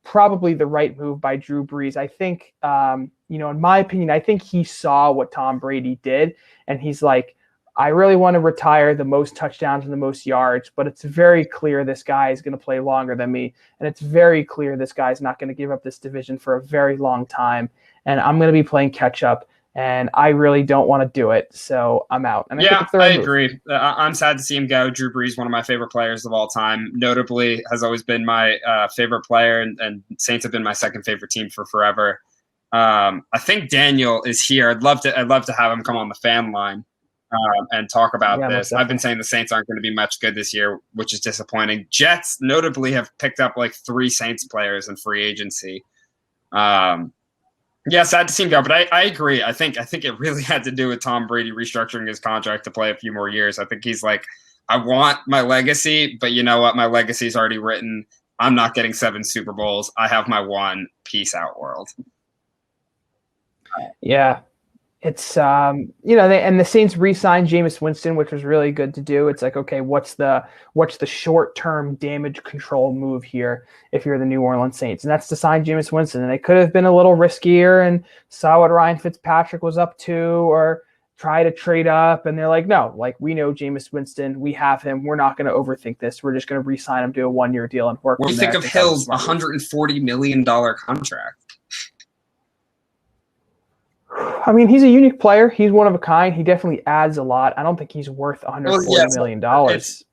Probably the right move by Drew Brees. I think, in my opinion, I think he saw what Tom Brady did, and he's like, I really want to retire the most touchdowns and the most yards, but it's very clear this guy is going to play longer than me, and it's very clear this guy's not going to give up this division for a very long time, and I'm going to be playing catch-up, and I really don't want to do it, so I'm out. And I agree. I'm sad to see him go. Drew Brees, one of my favorite players of all time, notably has always been my favorite player, and Saints have been my second favorite team for forever. I think Daniel is here. I'd love to have him come on the fan line. and talk about Yeah, this. most I've been definitely. saying the Saints aren't going to be much good this year, which is disappointing. Jets notably have picked up like 3 Saints players in free agency. Yeah, sad to see him go, but I agree. I think it really had to do with Tom Brady restructuring his contract to play a few more years. I think he's like, I want my legacy, but you know what? My legacy is already written. I'm not getting 7 Super Bowls. I have my one. Peace out, world. Yeah. It's the Saints re-signed Jameis Winston, which was really good to do. It's like, okay, what's the short-term damage control move here if you're the New Orleans Saints? And that's to sign Jameis Winston. And they could have been a little riskier and saw what Ryan Fitzpatrick was up to, or try to trade up. And they're like, no, like, we know Jameis Winston, we have him. We're not going to overthink this. We're just going to re-sign him to a 1-year deal and work. What do you think of Hill's $140 million contract? I mean, he's a unique player. He's one of a kind. He definitely adds a lot. I don't think he's worth $140 million. It is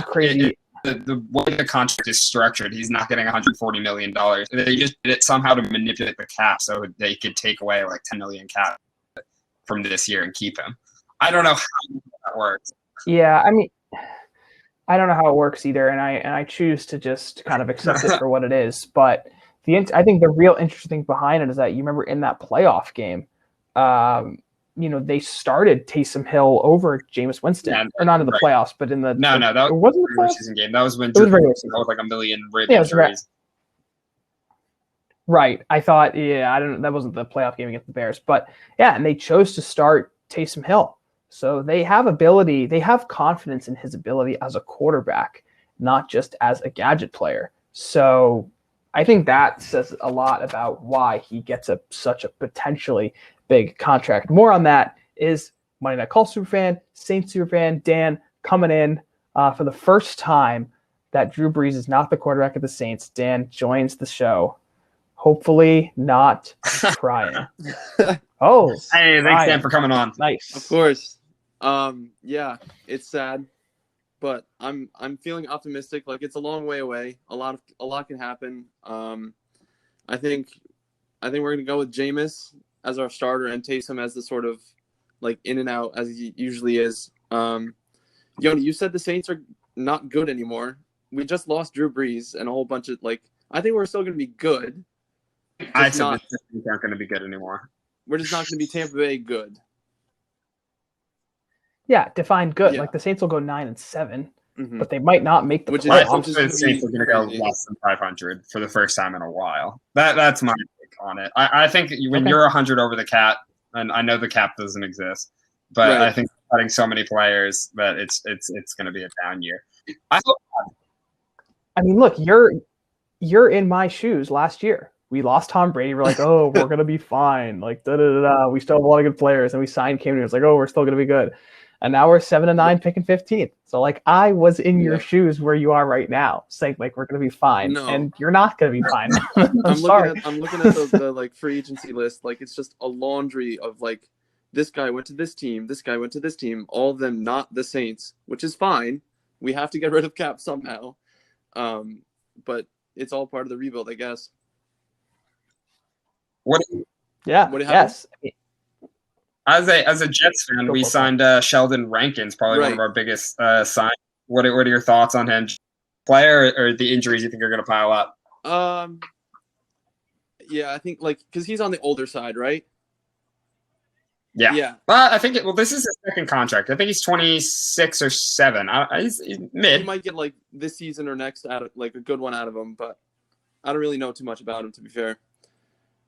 crazy. The way the contract is structured, he's not getting $140 million. They just did it somehow to manipulate the cap so they could take away like $10 million cap from this year and keep him. I don't know how that works. Yeah, I mean, I don't know how it works either, and I choose to just kind of accept it for what it is. But I think the real interesting behind it is that you remember in that playoff game, they started Taysom Hill over Jameis Winston, or not in the playoffs, but in the that it wasn't the regular season game. That was when it was regular season. With like a million rib injuries. Right. I thought, that wasn't the playoff game against the Bears, but yeah, and they chose to start Taysom Hill. So they have confidence in his ability as a quarterback, not just as a gadget player. So I think that says a lot about why he gets such a potentially big contract. More on that is Monday Night Call superfan, Saints superfan, Dan coming in for the first time that Drew Brees is not the quarterback of the Saints. Dan joins the show. Hopefully not crying. Oh, hey, thanks Dan for coming on. Nice. Of course. Yeah, it's sad, but I'm feeling optimistic. Like, it's a long way away. A lot can happen. I think we're gonna go with Jameis as our starter and Taysom as the sort of like in and out as he usually is. Yoni, you said the Saints are not good anymore. We just lost Drew Brees and a whole bunch of I think we're still gonna be good. I said the Saints aren't going to be good anymore. We're just not going to be Tampa Bay good. Yeah, define good. Yeah. Like the Saints will go 9-7, Mm-hmm. but they might not make the I playoffs. think the Saints are going to go less than 500 for the first time in a while. That's my take on it. I think when you're 100 over the cap, and I know the cap doesn't exist, but Right. I think cutting so many players that it's going to be a down year. I mean, look, you're in my shoes last year. We lost Tom Brady. We're like, oh, we're gonna be fine. Like, we still have a lot of good players, and we signed Cam Newton. It's like, oh, we're still gonna be good. And now we're 7-9, picking 15th. So like, I was in your shoes where you are right now, saying like we're gonna be fine, and you're not gonna be fine. I'm sorry. I'm looking at the free agency list. Like, it's just a laundry of like, this guy went to this team, this guy went to this team. All of them not the Saints, which is fine. We have to get rid of cap somehow, but it's all part of the rebuild, I guess. What Yes. As a Jets fan, we signed Sheldon Rankins, probably one of our biggest signs. What are your thoughts on him, player, or the injuries you think are going to pile up? Yeah, I think because he's on the older side, right? Yeah. Well, I think this is his second contract. I think he's 26 or 7. He's mid. He might get this season or next out of a good one out of him, but I don't really know too much about him, to be fair.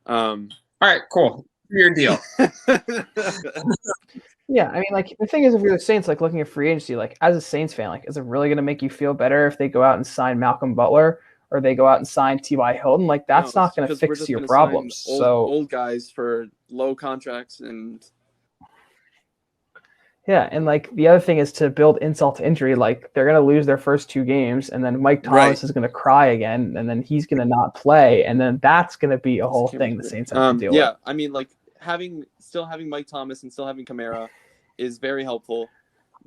All right, cool. Your deal. Yeah, I mean, the thing is, if you're the Saints, looking at free agency, as a Saints fan, is it really going to make you feel better if they go out and sign Malcolm Butler or they go out and sign T.Y. Hilton? That's not going to fix your problems. Old guys for low contracts and. Yeah, and the other thing is to build insult to injury. They're going to lose their first 2 games, and then Mike Thomas is going to cry again, and then he's going to not play, and then that's going to be a whole thing the Saints have to deal with. Yeah, I mean, still having Mike Thomas and still having Kamara is very helpful,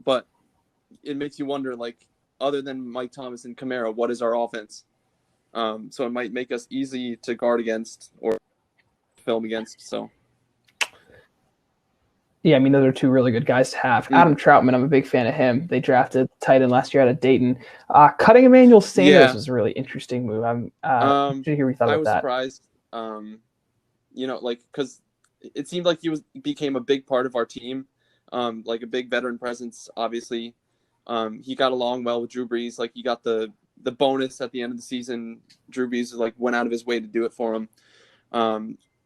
but it makes you wonder, other than Mike Thomas and Kamara, what is our offense? So it might make us easy to guard against or film against. So. Yeah, I mean, those are two really good guys to have. Adam Troutman, I'm a big fan of him. They drafted tight end last year out of Dayton. Cutting Emmanuel Sanders was a really interesting move. I'm interested to hear what you thought I about was that. surprised. Because it seemed like became a big part of our team, like a big veteran presence. Obviously, he got along well with Drew Brees. Like he got the bonus at the end of the season. Drew Brees like went out of his way to do it for him.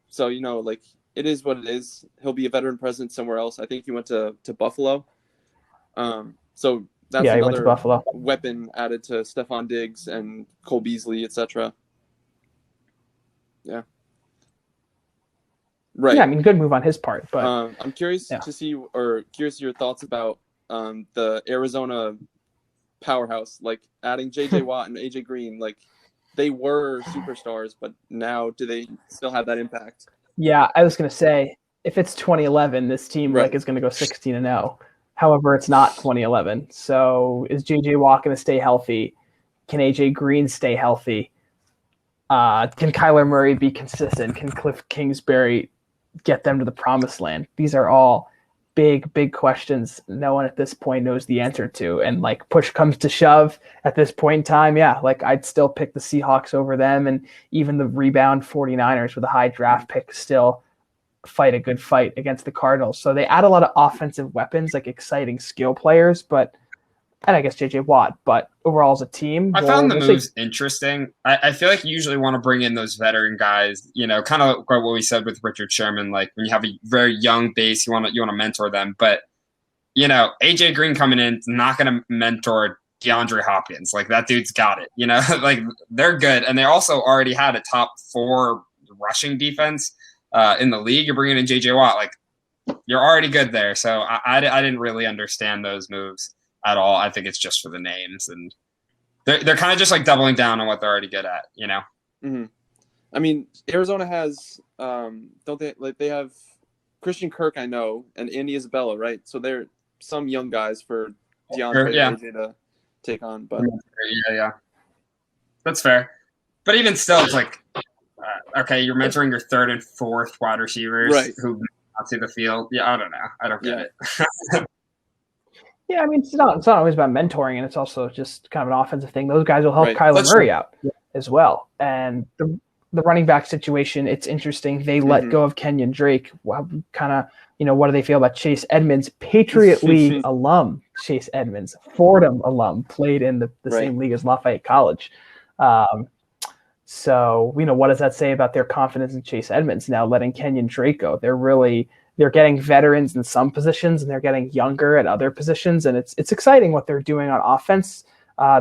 So like it is what it is. He'll be a veteran presence somewhere else. I think he went to Buffalo. So that's he went to another Buffalo. weapon added to Stephon Diggs and Cole Beasley, etc. Yeah. Right. Yeah, I mean, good move on his part. But I'm curious to see, or curious your thoughts about the Arizona powerhouse, like adding J.J. Watt and A.J. Green. Like they were superstars, but now do they still have that impact? Yeah, I was going to say, if it's 2011, this team like is going to go 16-0. However, it's not 2011. So is J.J. Watt going to stay healthy? Can A.J. Green stay healthy? Can Kyler Murray be consistent? Can Cliff Kingsbury get them to the promised land? These are all big, big questions no one at this point knows the answer to. And like push comes to shove at this point in time, yeah, like I'd still pick the Seahawks over them, and even the rebound 49ers with a high draft pick still fight a good fight against the Cardinals. So they add a lot of offensive weapons, like exciting skill players, and I guess J.J. Watt, but overall as a team, I found the moves interesting. I feel like you usually want to bring in those veteran guys, kind of like what we said with Richard Sherman. Like when you have a very young base, you want to mentor them. But AJ Green coming in is not going to mentor DeAndre Hopkins. Like that dude's got it. Like they're good, and they also already had a top 4 rushing defense in the league. You're bringing in J.J. Watt, like you're already good there. So I didn't really understand those moves at all. I think it's just for the names, and they're kind of just like doubling down on what they're already good at, Mm-hmm. I mean, Arizona has don't they, like they have Christian Kirk, I know, and Andy Isabella, right? So they're some young guys for DeAndre and AJ to take on, but yeah, that's fair. But even still, it's like okay, you're mentoring your 3rd and 4th wide receivers who not see the field. Yeah, I don't know. I don't get it. Yeah, I mean, it's not always about mentoring, and it's also just kind of an offensive thing. Those guys will help Kyler Murray out as well. And the running back situation, it's interesting. They let go of Kenyon Drake. Kind of, what do they feel about Chase Edmonds? Patriot League alum Chase Edmonds, Fordham alum, played in the same league as Lafayette College. So, what does that say about their confidence in Chase Edmonds now letting Kenyon Drake go? They're getting veterans in some positions, and they're getting younger at other positions, and it's exciting what they're doing on offense.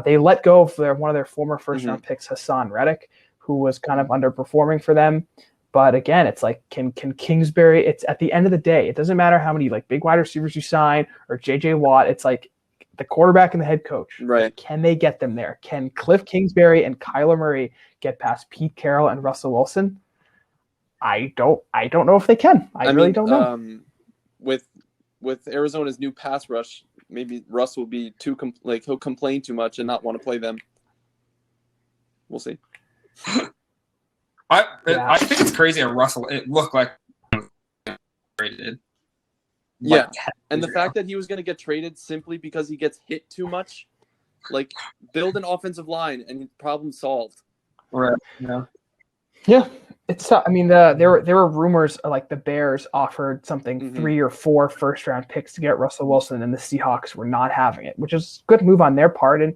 They let go of one of their former first-round picks, Hassan Reddick, who was kind of underperforming for them. But again, it's like, can Kingsbury? It's at the end of the day, it doesn't matter how many like big wide receivers you sign or J.J. Watt. It's like the quarterback and the head coach. Right? Can they get them there? Can Cliff Kingsbury and Kyler Murray get past Pete Carroll and Russell Wilson? I don't know if they can. I really don't know. With Arizona's new pass rush, maybe Russ will be he'll complain too much and not want to play them. We'll see. I think it's crazy at Russell. It looked like traded. Yeah, and the fact that he was going to get traded simply because he gets hit too much, like build an offensive line and problem solved. Right. Yeah. Yeah. It's I mean there were rumors like the Bears offered something 3 or 4 first-round picks to get Russell Wilson, and the Seahawks were not having it, which is a good move on their part. And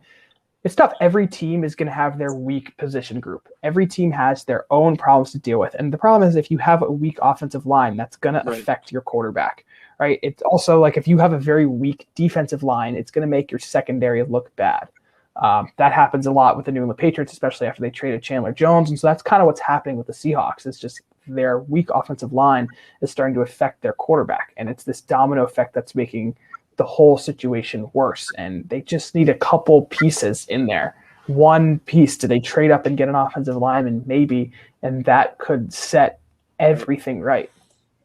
it's tough. Every team is going to have their weak position group. Every team has their own problems to deal with, and the problem is if you have a weak offensive line, that's going to affect your quarterback, right? It's also like if you have a very weak defensive line, it's going to make your secondary look bad. That happens a lot with the New England Patriots, especially after they traded Chandler Jones. And so that's kind of what's happening with the Seahawks. It's just their weak offensive line is starting to affect their quarterback. And it's this domino effect that's making the whole situation worse. And they just need a couple pieces in there. One piece, do they trade up and get an offensive lineman? Maybe. And that could set everything right.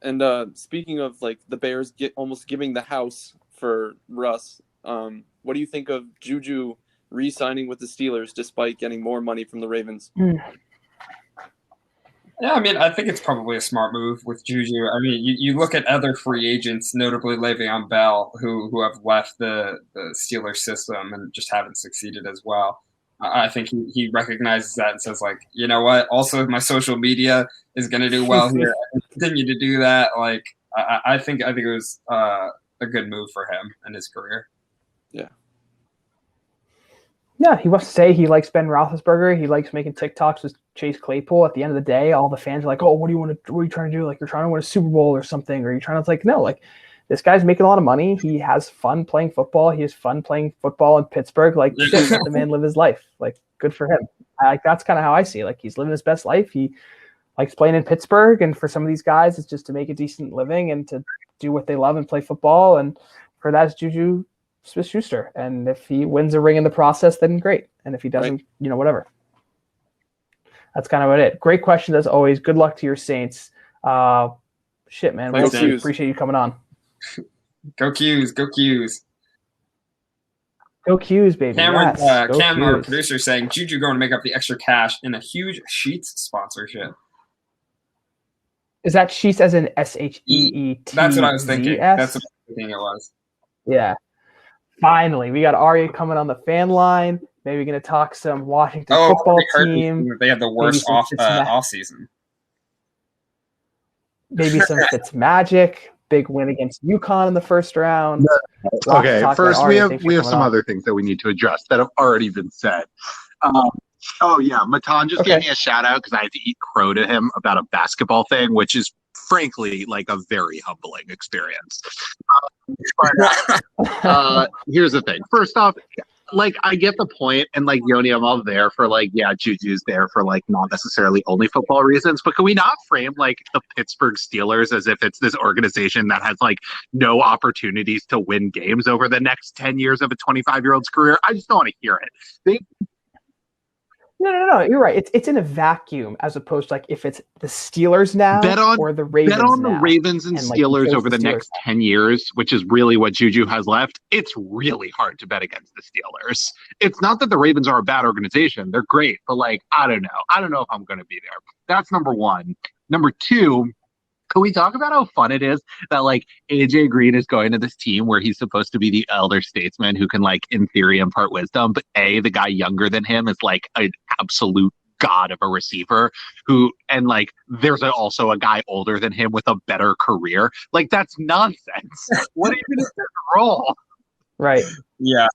And speaking of like the Bears almost giving the house for Russ, what do you think of Juju re-signing with the Steelers despite getting more money from the Ravens? Yeah, I mean, I think it's probably a smart move with Juju. I mean, you look at other free agents, notably Le'Veon Bell, who have left the Steelers system and just haven't succeeded as well. I think he recognizes that and says, like, you know what? Also, my social media is going to do well here. I can continue to do that. Like, I think it was a good move for him and his career. Yeah. Yeah, he wants to say he likes Ben Roethlisberger. He likes making TikToks with Chase Claypool. At the end of the day, all the fans are like, "Oh, what are you trying to do? Like, you're trying to win a Super Bowl or something? Or you're trying to?" It's like, no, like this guy's making a lot of money. He has fun playing football. He has fun playing football in Pittsburgh. Like, shit, let the man live his life. Like, good for him. Like, that's kind of how I see it. Like, he's living his best life. He likes playing in Pittsburgh, and for some of these guys, it's just to make a decent living and to do what they love and play football. And for that, it's Juju Smith-Schuster, and if he wins a ring in the process, then great. And if he doesn't, whatever. That's kind of about it. Great question as always. Good luck to your Saints. Shit, man. Thanks, We'll appreciate you coming on. Go Qs, go Qs. Go Qs, baby. Cameron, Yes, go Cam, our Qs. producer, saying Juju going to make up the extra cash in a huge Sheets sponsorship. Is that Sheets as in SHEET? That's what I was thinking. That's what I was thinking it was. Yeah. Finally, we got Arya coming on the fan line. Maybe going to talk some Washington football team. They have the worst off season. Maybe some Fitz magic. Big win against UConn in the first round. Okay, first we have some other things that we need to address that have already been said. Oh yeah, Matan just gave me a shout out because I had to eat crow to him about a basketball thing, which is frankly like a very humbling experience. Here's the thing. First off, like I get the point, and like Yoni, I'm all there for like, yeah, Juju's there for like not necessarily only football reasons, but can we not frame like the Pittsburgh Steelers as if it's this organization that has like no opportunities to win games over the next 10 years of a 25-year-old's career? I just don't want to hear it. No. You're right. It's in a vacuum as opposed to like if it's the Steelers now or the Ravens. Bet on now. the Ravens and Steelers over the next 10 years, which is really what Juju has left. It's really hard to bet against the Steelers. It's not that the Ravens are a bad organization. They're great, but like, I don't know. I don't know if I'm going to be there. That's number one. Number two, can we talk about how fun it is that like AJ Green is going to this team where he's supposed to be the elder statesman who can like in theory impart wisdom, but the guy younger than him is like an absolute god of a receiver who, and like there's also a guy older than him with a better career. Like that's nonsense. What even is this role? Right. Yeah.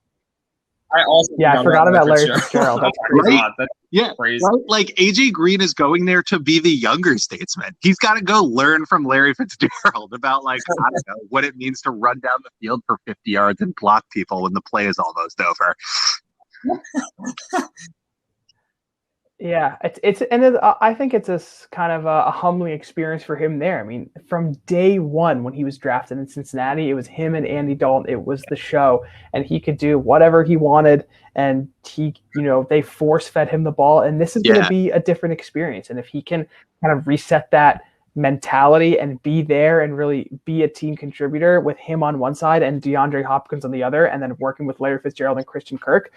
I forgot about Larry Fitzgerald. That's crazy. Right? That's crazy. Right? Like AJ Green is going there to be the younger statesman. He's got to go learn from Larry Fitzgerald about like I don't know what it means to run down the field for 50 yards and block people when the play is almost over. Yeah, I think it's a kind of a humbling experience for him there. I mean, from day one when he was drafted in Cincinnati, it was him and Andy Dalton. It was the show, and he could do whatever he wanted. And they force fed him the ball, and this is going to be a different experience. And if he can kind of reset that mentality and be there and really be a team contributor with him on one side and DeAndre Hopkins on the other, and then working with Larry Fitzgerald and Christian Kirk,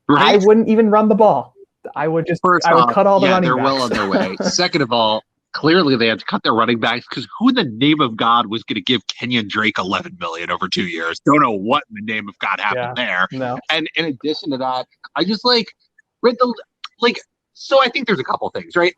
I wouldn't even run the ball. I would cut all the running backs. They're well on their way. Second of all, clearly they had to cut their running backs because who in the name of God was going to give Kenyon Drake $11 million over 2 years? Don't know what in the name of God happened there. No. And in addition to that, I just read so I think there's a couple things, right?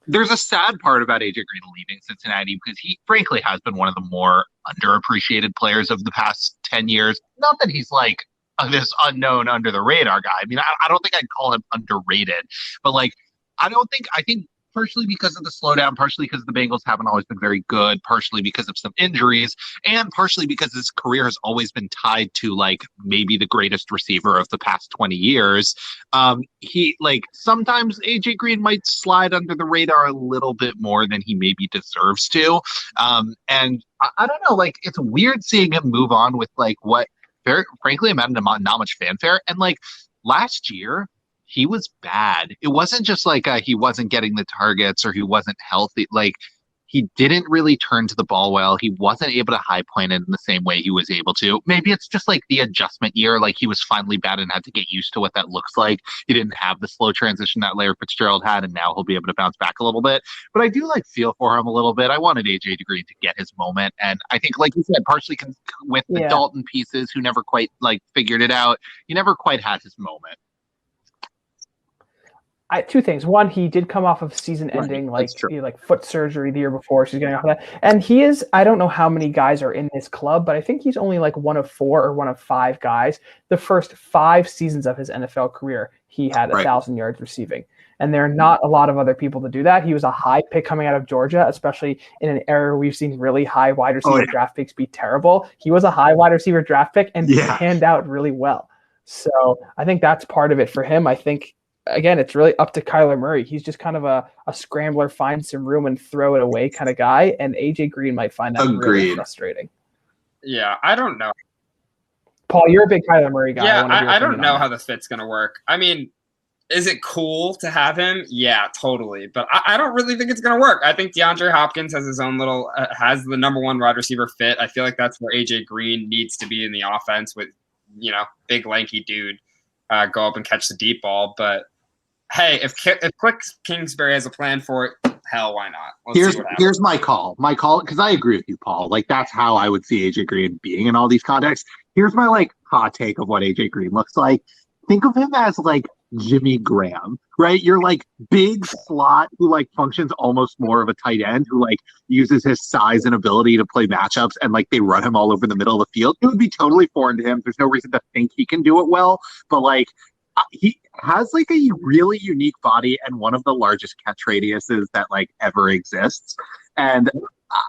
There's a sad part about AJ Green leaving Cincinnati because he frankly has been one of the more underappreciated players of the past 10 years. Not that he's like this unknown under the radar guy. I mean, I don't think I'd call him underrated, but like, I think partially because of the slowdown, partially because the Bengals haven't always been very good, partially because of some injuries, and partially because his career has always been tied to like maybe the greatest receiver of the past 20 years. He like sometimes AJ Green might slide under the radar a little bit more than he maybe deserves to. And I don't know, like it's weird seeing him move on with like what very frankly amounted to not much fanfare. And like last year, he was bad. It wasn't just like he wasn't getting the targets or he wasn't healthy. Like He didn't really turn to the ball well. He wasn't able to high point it in the same way he was able to. Maybe it's just like the adjustment year, like he was finally bad and had to get used to what that looks like. He didn't have the slow transition that Larry Fitzgerald had, and now he'll be able to bounce back a little bit. But I do like feel for him a little bit. I wanted AJ Green to get his moment, and I think, like you said, partially with the Dalton pieces who never quite like figured it out. He never quite had his moment. Two things. One, he did come off of season-ending like foot surgery the year before. So he's getting off of that, and he is. I don't know how many guys are in this club, but I think he's only like one of 4 or one of 5 guys. The first 5 seasons of his NFL career, he had 1,000 yards receiving, and there are not a lot of other people to do that. He was a high pick coming out of Georgia, especially in an era where we've seen really high wide receiver draft picks be terrible. He was a high wide receiver draft pick and panned out really well. So I think that's part of it for him. I think. Again, it's really up to Kyler Murray. He's just kind of a scrambler, find some room and throw it away kind of guy. And AJ Green might find that really frustrating. Yeah, I don't know. Paul, you're a big Kyler Murray guy. Yeah, I don't know how the fit's going to work. I mean, is it cool to have him? Yeah, totally. But I don't really think it's going to work. I think DeAndre Hopkins has his own little has the number 1 wide receiver fit. I feel like that's where AJ Green needs to be in the offense with, big lanky dude go up and catch the deep ball. But hey, if Cliff Kingsbury has a plan for it, hell, why not? Here's my call, because I agree with you, Paul. Like, that's how I would see AJ Green being in all these contexts. Here's my like hot take of what AJ Green looks like. Think of him as like Jimmy Graham, right? You're like big slot who like functions almost more of a tight end who like uses his size and ability to play matchups, and like they run him all over the middle of the field. It would be totally foreign to him. There's no reason to think he can do it well, but like he has like a really unique body and one of the largest catch radiuses that like ever exists. And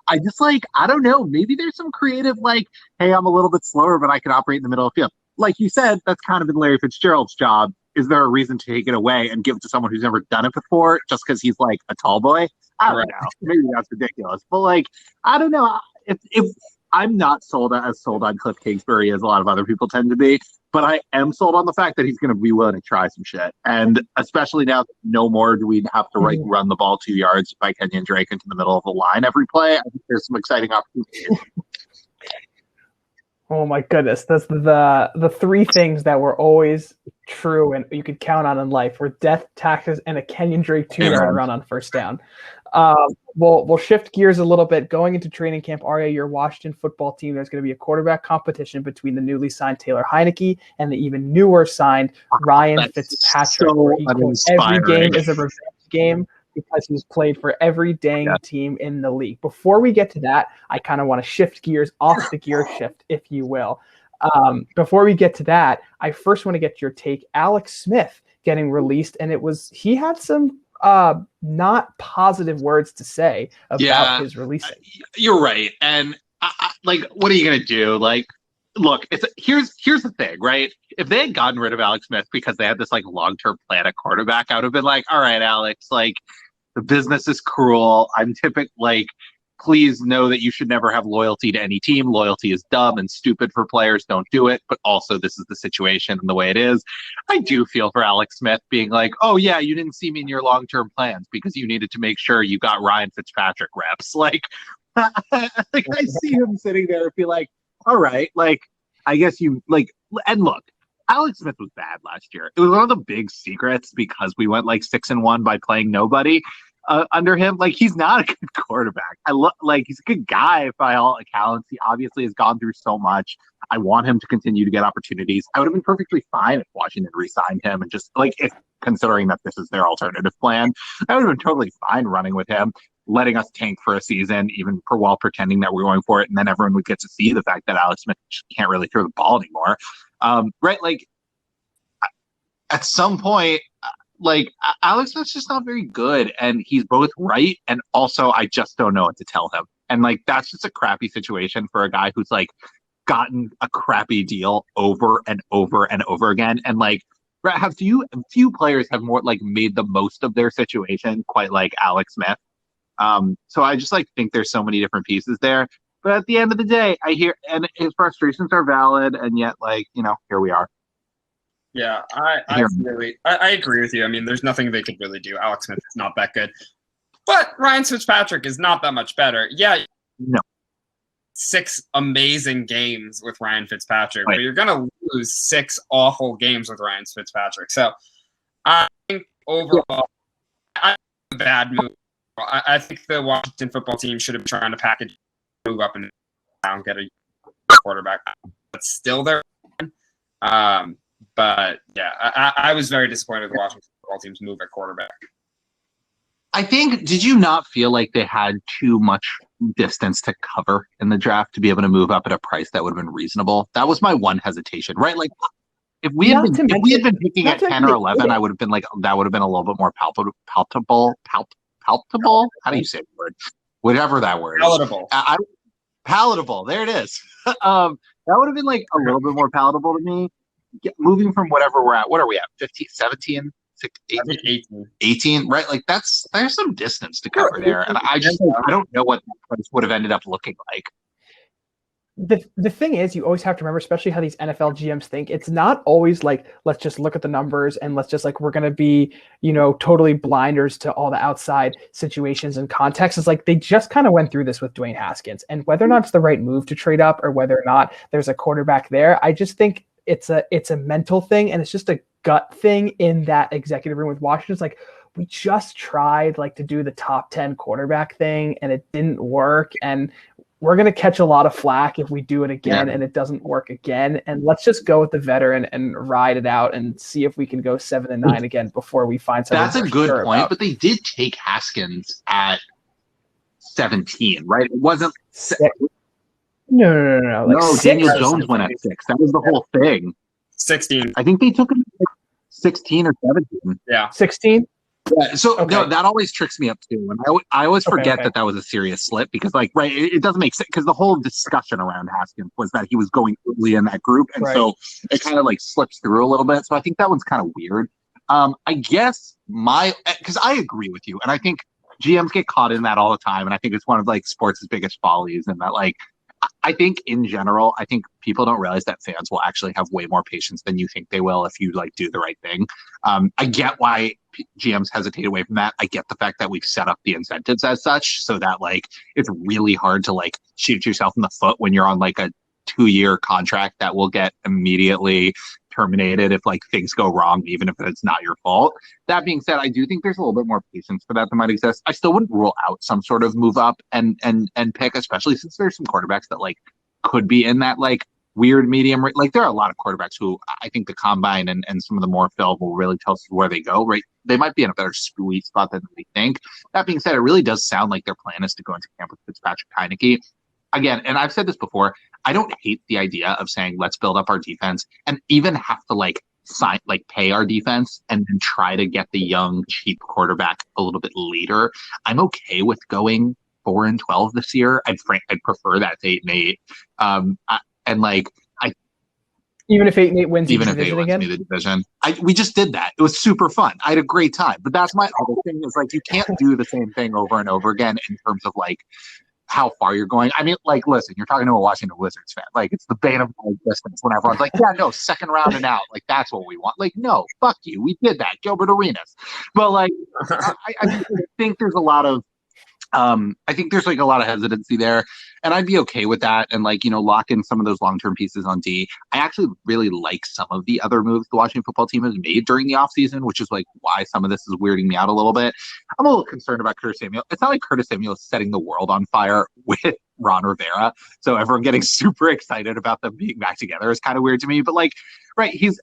I just like, I don't know, maybe there's some creative like, hey, I'm a little bit slower, but I can operate in the middle of the field. Like you said, that's kind of been Larry Fitzgerald's job. Is there a reason to take it away and give it to someone who's never done it before just because he's like a tall boy? I don't know. Maybe that's ridiculous. But like, I don't know. If I'm not sold on Cliff Kingsbury as a lot of other people tend to be, but I am sold on the fact that he's going to be willing to try some shit. And especially now that no more do we have to run the ball 2 yards by Kenyon Drake into the middle of the line every play. I think there's some exciting opportunities. Oh my goodness. That's the 3 things that were always true and you could count on in life were death, taxes, and a Kenyon Drake 2-yard run on first down. We'll shift gears a little bit. Going into training camp, Arya, your Washington football team, there's going to be a quarterback competition between the newly signed Taylor Heineke and the even newer signed Ryan Fitzpatrick. So every game is a revenge game because he's played for every dang team in the league. Before we get to that, I kind of want to shift gears off the gear shift, if you will. Before we get to that, I first want to get your take. Alex Smith getting released, and he had some not positive words to say about his releasing. You're right. And I, like, what are you going to do? Like, look, here's the thing, right? If they had gotten rid of Alex Smith because they had this like long-term plan at quarterback, I would have been like, all right, Alex, like the business is cruel. I'm like, please know that you should never have loyalty to any team. Loyalty is dumb and stupid for players. Don't do it. But also, this is the situation and the way it is. I do feel for Alex Smith being like, oh, yeah, you didn't see me in your long-term plans because you needed to make sure you got Ryan Fitzpatrick reps. Like, I see him sitting there and be like, all right, like, I guess you, like, and look, Alex Smith was bad last year. It was one of the big secrets because we went like 6-1 by playing nobody. Under him, like he's not a good quarterback. Like he's a good guy by all accounts. He obviously has gone through so much. I want him to continue to get opportunities. I would have been perfectly fine if Washington re-signed him and just like if considering that this is their alternative plan, I would have been totally fine running with him, letting us tank for a season, even for while pretending that we're going for it, and then everyone would get to see the fact that Alex Smith can't really throw the ball anymore. Right? Like at some point. Like Alex Smith's just not very good, and he's both right and also I just don't know what to tell him. And like that's just a crappy situation for a guy who's like gotten a crappy deal over and over and over again. And like have few players have more like made the most of their situation quite like Alex Smith. So I just like think there's so many different pieces there. But at the end of the day, I hear and his frustrations are valid, and yet like, you know, here we are. Yeah, I agree with you. I mean, there's nothing they could really do. Alex Smith is not that good. But Ryan Fitzpatrick is not that much better. Yeah, No. 6 amazing games with Ryan Fitzpatrick, Right. but you're going to lose 6 awful games with Ryan Fitzpatrick. So I think overall, I think it's a bad move. I think the Washington football team should have been trying to package, move up and down, get a quarterback. But still there. But yeah, I was very disappointed with the Washington football team's move at quarterback. I think, did you not feel like they had too much distance to cover in the draft to be able to move up at a price that would have been reasonable? That was my one hesitation, right? Like, if we had been picking at 10 or 11, I would have been like, that would have been a little bit more palpable. How do you say the word? Whatever that word Palatable. is. Palatable. There it is. That would have been like a little bit more palatable to me. Moving from whatever we're at. What are we at? 15, 17? 18, right? Like there's some distance to cover there, and I don't know what that price would have ended up looking like. The thing is, you always have to remember, especially how these NFL GMs think, it's not always like, let's just look at the numbers and let's just like, we're going to be, totally blinders to all the outside situations and contexts. It's like, they just kind of went through this with Dwayne Haskins, and whether or not it's the right move to trade up or whether or not there's a quarterback there, I just think it's a mental thing, and it's just a gut thing in that executive room with Washington. It's like, we just tried like to do the top 10 quarterback thing and it didn't work, and we're going to catch a lot of flack if we do it again and it doesn't work again. And let's just go with the veteran and ride it out and see if we can go 7-9 again before we find something. That's a good point, but they did take Haskins at 17, right? It wasn't No. Like no, Daniel Jones went at 6. That was the whole thing. 16. I think they took him at 16 or 17. Yeah. 16? Yeah, so no, that always tricks me up too, and I always forget that was a serious slip because, like, right, it doesn't make sense because the whole discussion around Haskins was that he was going early in that group, and so it kind of like slips through a little bit. So I think that one's kind of weird. I guess because I agree with you, and I think GMs get caught in that all the time, and I think it's one of like sports' biggest follies, and that like. I think in general, I think people don't realize that fans will actually have way more patience than you think they will if you like do the right thing. I get why GMs hesitate away from that. I get the fact that we've set up the incentives as such so that like it's really hard to like shoot yourself in the foot when you're on like a 2-year contract that will get immediately terminated if like things go wrong, even if it's not your fault. That being said, I do think there's a little bit more patience for that might exist. I still wouldn't rule out some sort of move up and pick, especially since there's some quarterbacks that like could be in that like weird medium. Like there are a lot of quarterbacks who I think the combine and some of the more film will really tell us where they go, right? They might be in a better sweet spot than we think. That being said, it really does sound like their plan is to go into camp with Fitzpatrick Heineke. Again, and I've said this before, I don't hate the idea of saying let's build up our defense and even have to like pay our defense and then try to get the young cheap quarterback a little bit later. I'm okay with going 4-12 this year. I'd prefer that to 8-8. Even if 8-8 wins, even if 8 wins me the division, we just did that. It was super fun. I had a great time. But that's my other thing is like you can't do the same thing over and over again in terms of like how far you're going. I mean, like, listen, you're talking to a Washington Wizards fan. Like, it's the bane of my existence when everyone's like, yeah, no, second round and out. Like, that's what we want. Like, no, fuck you. We did that. Gilbert Arenas. But, like, I think there's a lot of hesitancy there, and I'd be okay with that and like, lock in some of those long-term pieces on D. I actually really like some of the other moves the Washington football team has made during the offseason, which is like why some of this is weirding me out a little bit. I'm a little concerned about Curtis Samuel. It's not like Curtis Samuel is setting the world on fire with Ron Rivera, so everyone getting super excited about them being back together is kind of weird to me. But like, right, he's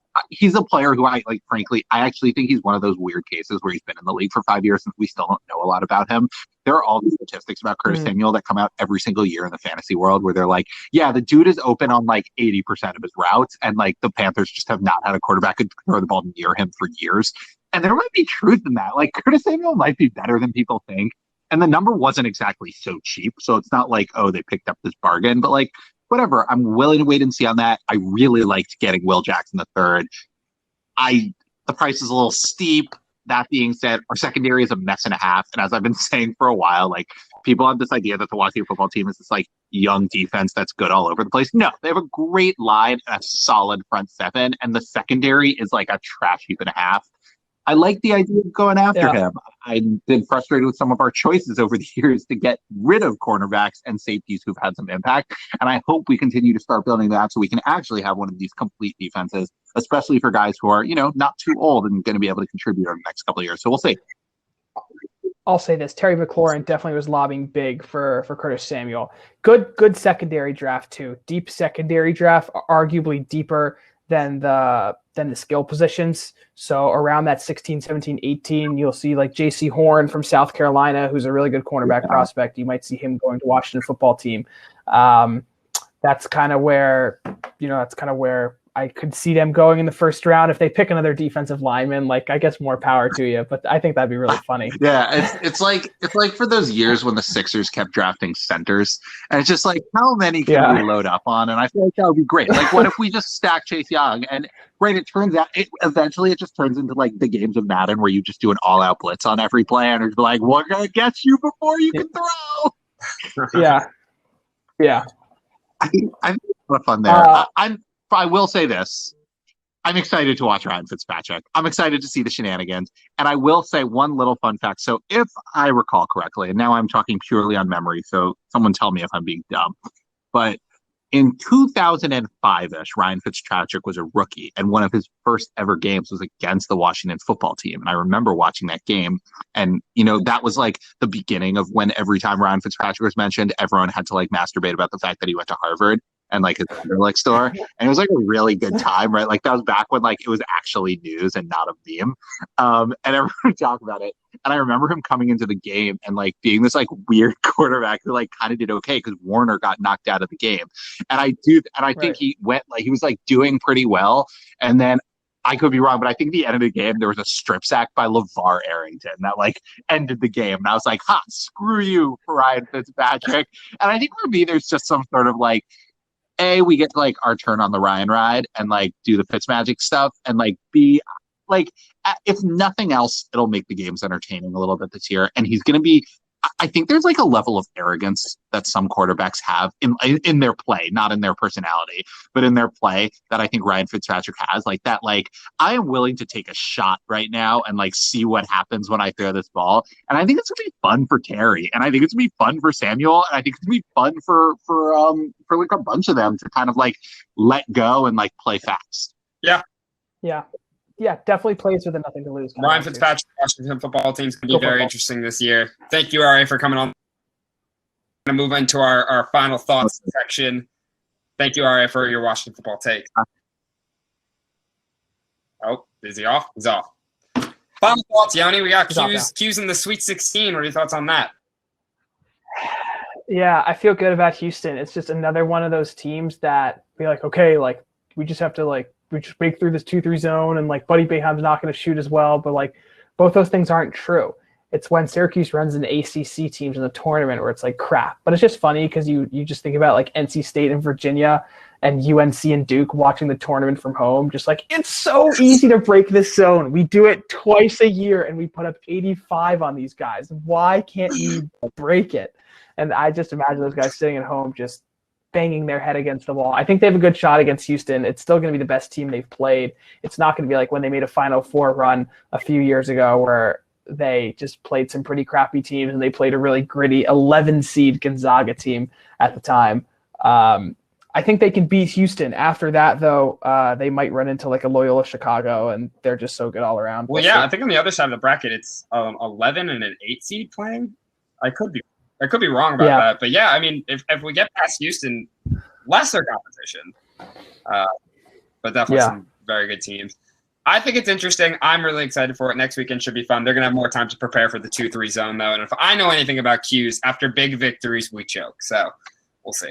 a player who I like. Frankly, I actually think he's one of those weird cases where he's been in the league for 5 years and we still don't know a lot about him. There are all these statistics about Curtis Samuel that come out every single year in the fantasy world where they're like, yeah, the dude is open on like 80% of his routes, and like the Panthers just have not had a quarterback who can throw the ball near him for years. And there might be truth in that. Like Curtis Samuel might be better than people think. And the number wasn't exactly so cheap. So it's not like, oh, they picked up this bargain, but like, whatever. I'm willing to wait and see on that. I really liked getting Will Jackson III. The price is a little steep. That being said, our secondary is a mess and a half. And as I've been saying for a while, like people have this idea that the Washington football team is this like young defense that's good all over the place. No, they have a great line and a solid front seven. And the secondary is like a trash heap and a half. I like the idea of going after Yeah. him. I've been frustrated with some of our choices over the years to get rid of cornerbacks and safeties who've had some impact. And I hope we continue to start building that so we can actually have one of these complete defenses, especially for guys who are, not too old and going to be able to contribute over the next couple of years. So we'll see. I'll say this: Terry McLaurin definitely was lobbying big for Curtis Samuel. Good secondary draft too. Deep secondary draft, arguably deeper than the skill positions. So around that 16, 17, 18, you'll see like J.C. Horn from South Carolina, who's a really good cornerback prospect. You might see him going to Washington football team. That's kind of where I could see them going in the first round. If they pick another defensive lineman, like, I guess more power to you, but I think that'd be really funny. Yeah, it's like for those years when the Sixers kept drafting centers, and it's just like, how many can we load up on? And I feel like that would be great. Like, what if we just stack Chase Young? And it turns out eventually it just turns into like the games of Madden where you just do an all-out blitz on every play, and it's like, we're gonna get you before you can throw. Yeah. I think a lot of fun there. I will say this. I'm excited to watch Ryan Fitzpatrick. I'm excited to see the shenanigans. And I will say one little fun fact. So if I recall correctly, and now I'm talking purely on memory, so someone tell me if I'm being dumb, but in 2005-ish, Ryan Fitzpatrick was a rookie, and one of his first ever games was against the Washington football team. And I remember watching that game, and, that was like the beginning of when every time Ryan Fitzpatrick was mentioned, everyone had to like masturbate about the fact that he went to Harvard and like his Wonderlic store. And it was like a really good time, right? Like that was back when like it was actually news and not a meme. And everyone would talk about it. And I remember him coming into the game and like being this like weird quarterback who like kind of did okay because Warner got knocked out of the game. And I think he went like he was like doing pretty well. And then I could be wrong, but I think at the end of the game there was a strip sack by LeVar Arrington that like ended the game. And I was like, screw you, Ryan Fitzpatrick. And I think for me there's just some sort of like, we get like our turn on the Ryan ride and like do the Fitzmagic stuff, and like B, like if nothing else, it'll make the games entertaining a little bit this year. And he's going to be, I think there's like a level of arrogance that some quarterbacks have in their play, not in their personality, but in their play that I think Ryan Fitzpatrick has, like that. Like, I am willing to take a shot right now and like see what happens when I throw this ball. And I think it's gonna be fun for Terry, and I think it's gonna be fun for Samuel, and I think it's gonna be fun for like a bunch of them to kind of like let go and like play fast. Yeah, definitely plays with a nothing to lose. Ryan Fitzpatrick, Washington football team is going to be very interesting this year. Thank you, RA, for coming on. I'm going to move into our final thoughts section. Thank you, RA, for your Washington football take. Oh, is he off? He's off. Final thoughts, Yoni. We got Q's in the Sweet 16. What are your thoughts on that? Yeah, I feel good about Houston. It's just another one of those teams that be like, okay, like we just have to like, we just break through this 2-3 zone, and like Buddy Boeheim's not going to shoot as well, but like both those things aren't true. It's when Syracuse runs into ACC teams in the tournament where it's like crap. But it's just funny because you just think about like NC State and Virginia and UNC and Duke watching the tournament from home, just like, it's so easy to break this zone. We do it twice a year and we put up 85 on these guys. Why can't you break it? And I just imagine those guys sitting at home just banging their head against the wall. I think they have a good shot against Houston. It's still going to be the best team they've played. It's not going to be like when they made a Final Four run a few years ago where they just played some pretty crappy teams and they played a really gritty 11-seed Gonzaga team at the time. I think they can beat Houston. After that, though, they might run into like a Loyola Chicago, and they're just so good all around. Well, yeah, I think on the other side of the bracket, it's 11 and an 8 seed playing. I could be wrong about that, but yeah, I mean, if we get past Houston, lesser competition, but definitely some very good teams. I think it's interesting. I'm really excited for it. Next weekend should be fun. They're gonna have more time to prepare for the 2-3 zone, though. And if I know anything about Q's, after big victories, we choke. So we'll see.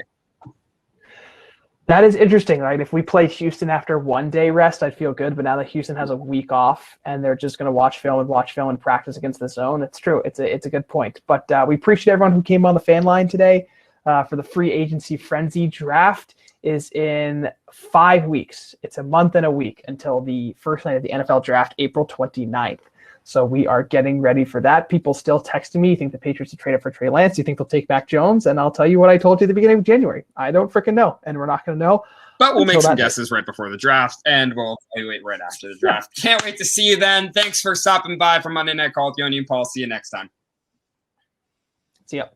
That is interesting, right? If we play Houston after 1 day rest, I'd feel good. But now that Houston has a week off and they're just going to watch film and practice against the zone, it's true. It's a good point. But we appreciate everyone who came on the fan line today for the free agency frenzy. Draft is in 5 weeks. It's a month and a week until the first night of the NFL draft, April 29th. So we are getting ready for that. People still texting me, you think the Patriots will trade up for Trey Lance? You think they'll take back Jones? And I'll tell you what I told you at the beginning of January. I don't freaking know, and we're not going to know But we'll make Until some that day. guesses right before the draft, and we'll evaluate right after the draft. Can't wait to see you then. Thanks for stopping by for Monday Night Call with Yoni and Paul. See you next time. See ya.